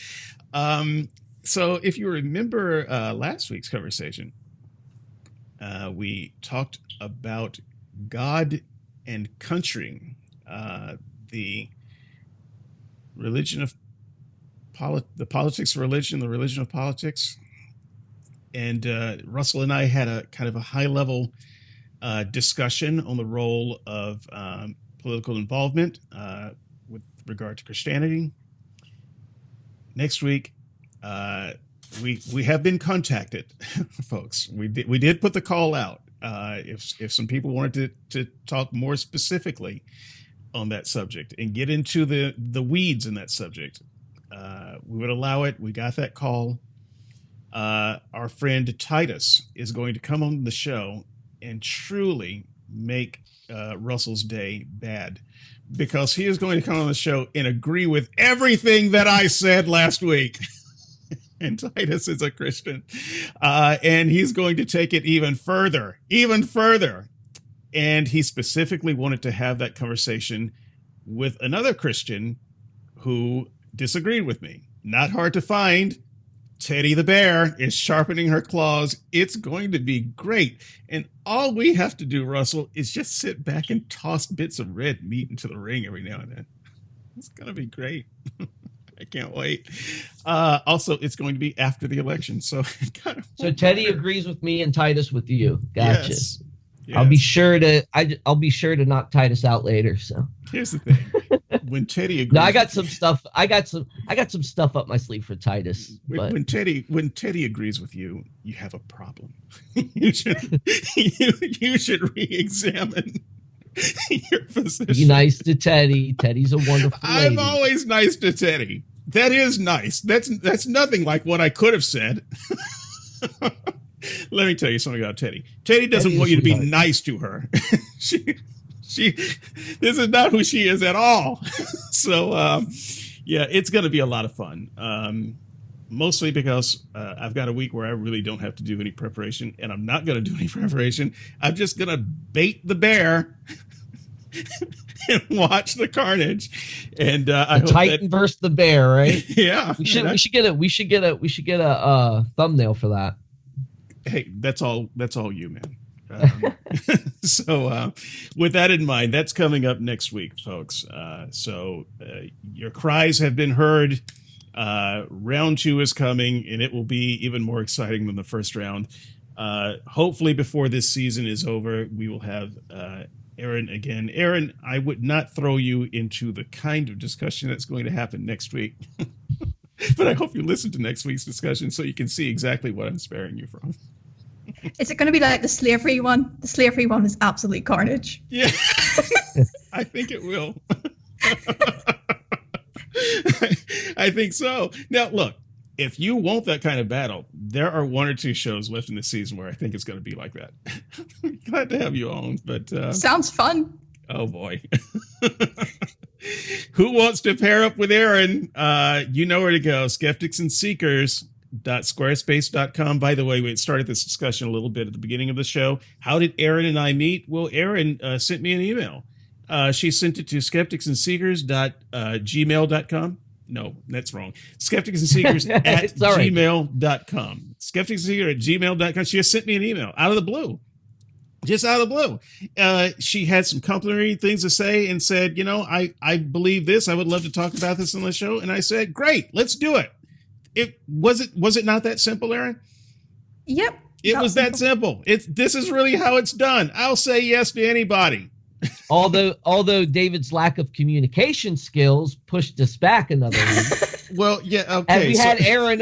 So if you remember last week's conversation, we talked about God and country, the religion of the politics of religion, the religion of politics. And Russell and I had a kind of a high level discussion on the role of political involvement with regard to Christianity. Next week, we have been contacted, folks. We did put the call out. If some people wanted to talk more specifically on that subject and get into the weeds in that subject, we would allow it. We got that call. Our friend Titus is going to come on the show and truly make Russell's day bad, because he is going to come on the show and agree with everything that I said last week. And Titus is a Christian, and he's going to take it even further. And he specifically wanted to have that conversation with another Christian who disagreed with me. Not hard to find. Teddy the bear is sharpening her claws. It's going to be great. And all we have to do, Russell, is just sit back and toss bits of red meat into the ring every now and then. It's going to be great. I can't wait. Also, it's going to be after the election. So Teddy agrees with me and Titus with you. Gotcha. Yes. I'll be sure to knock Titus out later. So here's the thing. When Teddy agrees, no, I got some stuff. I got some stuff up my sleeve for Titus. When Teddy agrees with you, you have a problem. you should re-examine your position. Be nice to Teddy. Teddy's a wonderful lady. I'm always nice to Teddy. That is nice. That's nothing like what I could have said. Let me tell you something about Teddy. Teddy doesn't want you to be nice to her. She this is not who she is at all. So yeah, it's going to be a lot of fun. Mostly because I've got a week where I really don't have to do any preparation, and I'm not going to do any preparation. I'm just going to bait the bear and watch the carnage. And I hope Titan versus the bear, right? Yeah, we should get a thumbnail for that. Hey, that's all you, man. So with that in mind, that's coming up next week, folks. So your cries have been heard. Round 2 is coming, and it will be even more exciting than the first round. Hopefully before this season is over, we will have Erin again. Erin, I would not throw you into the kind of discussion that's going to happen next week. But I hope you listen to next week's discussion so you can see exactly what I'm sparing you from. Is it going to be like the slavery one? The slavery one is absolute carnage. Yeah, I think it will. I think so. Now, look, if you want that kind of battle, there are 1 or 2 shows left in the season where I think it's going to be like that. Glad to have you on, but sounds fun. Oh boy. Who wants to pair up with Erin? You know where to go. skepticsandseekers.squarespace.com. By the way, we started this discussion a little bit at the beginning of the show. How did Erin and I meet? Well, Erin sent me an email. She sent it to skepticsandseekers.gmail.com. No, that's wrong. Skepticsandseekers at gmail.com. Skepticsandseekers@gmail.com. She just sent me an email out of the blue. Just out of the blue. She had some complimentary things to say and said, I believe this. I would love to talk about this on the show. And I said, great, let's do it. Was it not that simple, Erin? Yep. It was that simple. This is really how it's done. I'll say yes to anybody. Although David's lack of communication skills pushed us back another week. Well, yeah, okay. And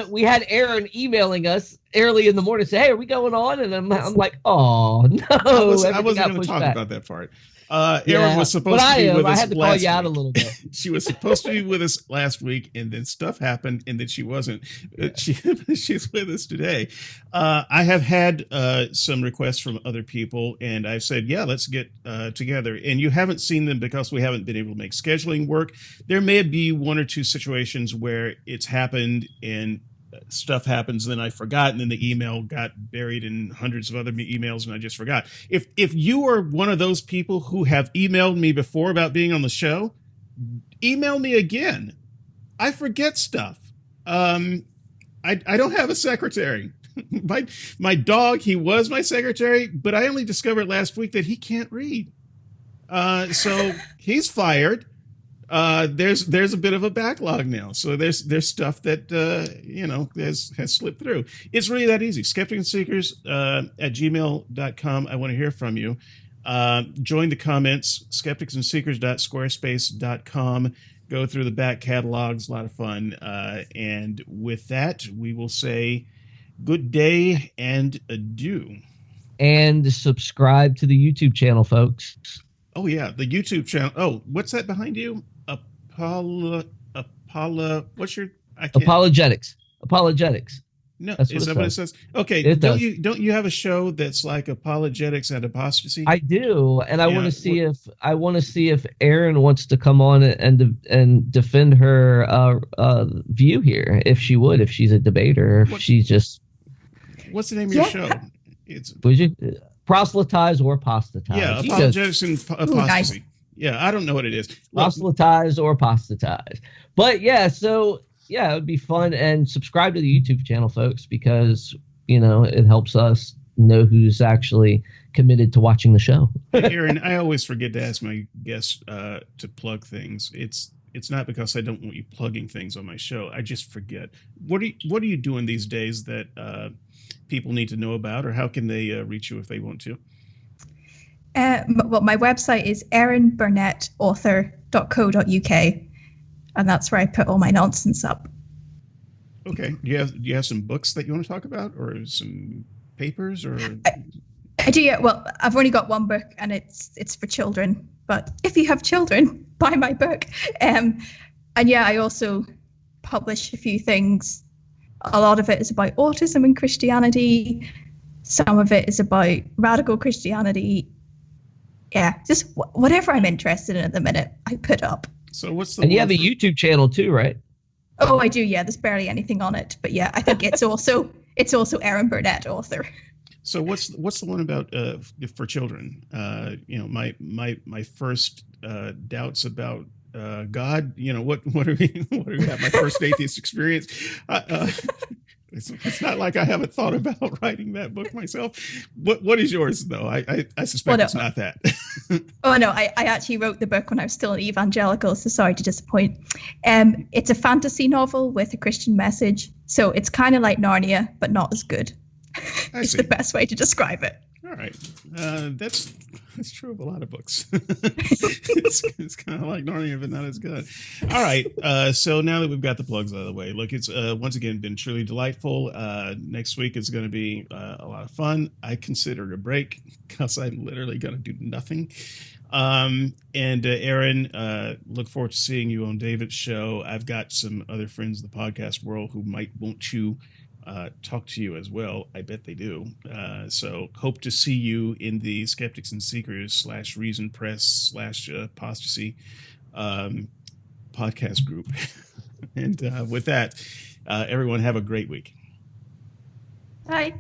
we had Erin emailing us early in the morning and say, "Hey, are we going on?" And I'm like, "Oh no!" I wasn't going to talk about that part. Erin was supposed to be with us. I had to call you out a little bit. She was supposed to be with us last week, and then stuff happened, and then she wasn't. She's with us today. I have had some requests from other people, and I've said, yeah, let's get together. And you haven't seen them because we haven't been able to make scheduling work. There may be one or two situations where it's happened and stuff happens, and then I forgot, and then the email got buried in hundreds of other emails, and I just forgot. If you are one of those people who have emailed me before about being on the show, email me again. I forget stuff. I don't have a secretary. My dog, he was my secretary, but I only discovered last week that he can't read. So he's fired. There's a bit of a backlog now. So there's stuff that, has slipped through. It's really that easy. Skepticsandseekers at gmail.com. I want to hear from you. Join the comments, skepticsandseekers.squarespace.com. Go through the back catalogs. A lot of fun. And with that, we will say good day and adieu. And subscribe to the YouTube channel, folks. Oh, yeah, the YouTube channel. Oh, what's that behind you? Apologetics. No, is that what it says? Okay, don't you have a show that's like apologetics and apostasy? I do, and I want to see if Erin wants to come on and defend her view here, if she's a debater, if she's just. What's the name of your show? Would you proselytize or apostatize? Yeah, apologetics and apostasy. Nice. Yeah, I don't know what it is. Proselytize or apostatize. But yeah, so yeah, it would be fun. And subscribe to the YouTube channel, folks, because, it helps us know who's actually committed to watching the show. Erin, I always forget to ask my guests to plug things. It's not because I don't want you plugging things on my show. I just forget. What are you doing these days that people need to know about, or how can they reach you if they want to? Well, my website is erinburnettauthor.co.uk, and that's where I put all my nonsense up. Okay. Do you have some books that you want to talk about, or some papers, or? I do. Yeah. Well, I've only got one book, and it's for children. But if you have children, buy my book. And yeah, I also publish a few things. A lot of it is about autism and Christianity. Some of it is about radical Christianity. Yeah, just whatever I'm interested in at the minute, I put up. So what's the? And you have a YouTube channel too, right? Oh, I do. Yeah, there's barely anything on it, but yeah, I think it's also Erin Burnett, author. So what's the one about for children? My first doubts about God. What are we at? My first atheist experience. It's not like I haven't thought about writing that book myself. What is yours though? I suspect it's not that. Oh no, I actually wrote the book when I was still an evangelical, so sorry to disappoint. It's a fantasy novel with a Christian message, so it's kind of like Narnia, but not as good. It's the best way to describe it. All right, that's true of a lot of books. it's kind of like Narnia, but not as good. All right, so now that we've got the plugs out of the way, look, it's once again been truly delightful. Next week is going to be a lot of fun. I consider it a break because I'm literally going to do nothing. And Erin, look forward to seeing you on David's show. I've got some other friends in the podcast world who might want to talk to you as well. I bet they do. So hope to see you in the Skeptics and Seekers /Reason Press /Apostasy podcast group. And with that, everyone have a great week. Bye.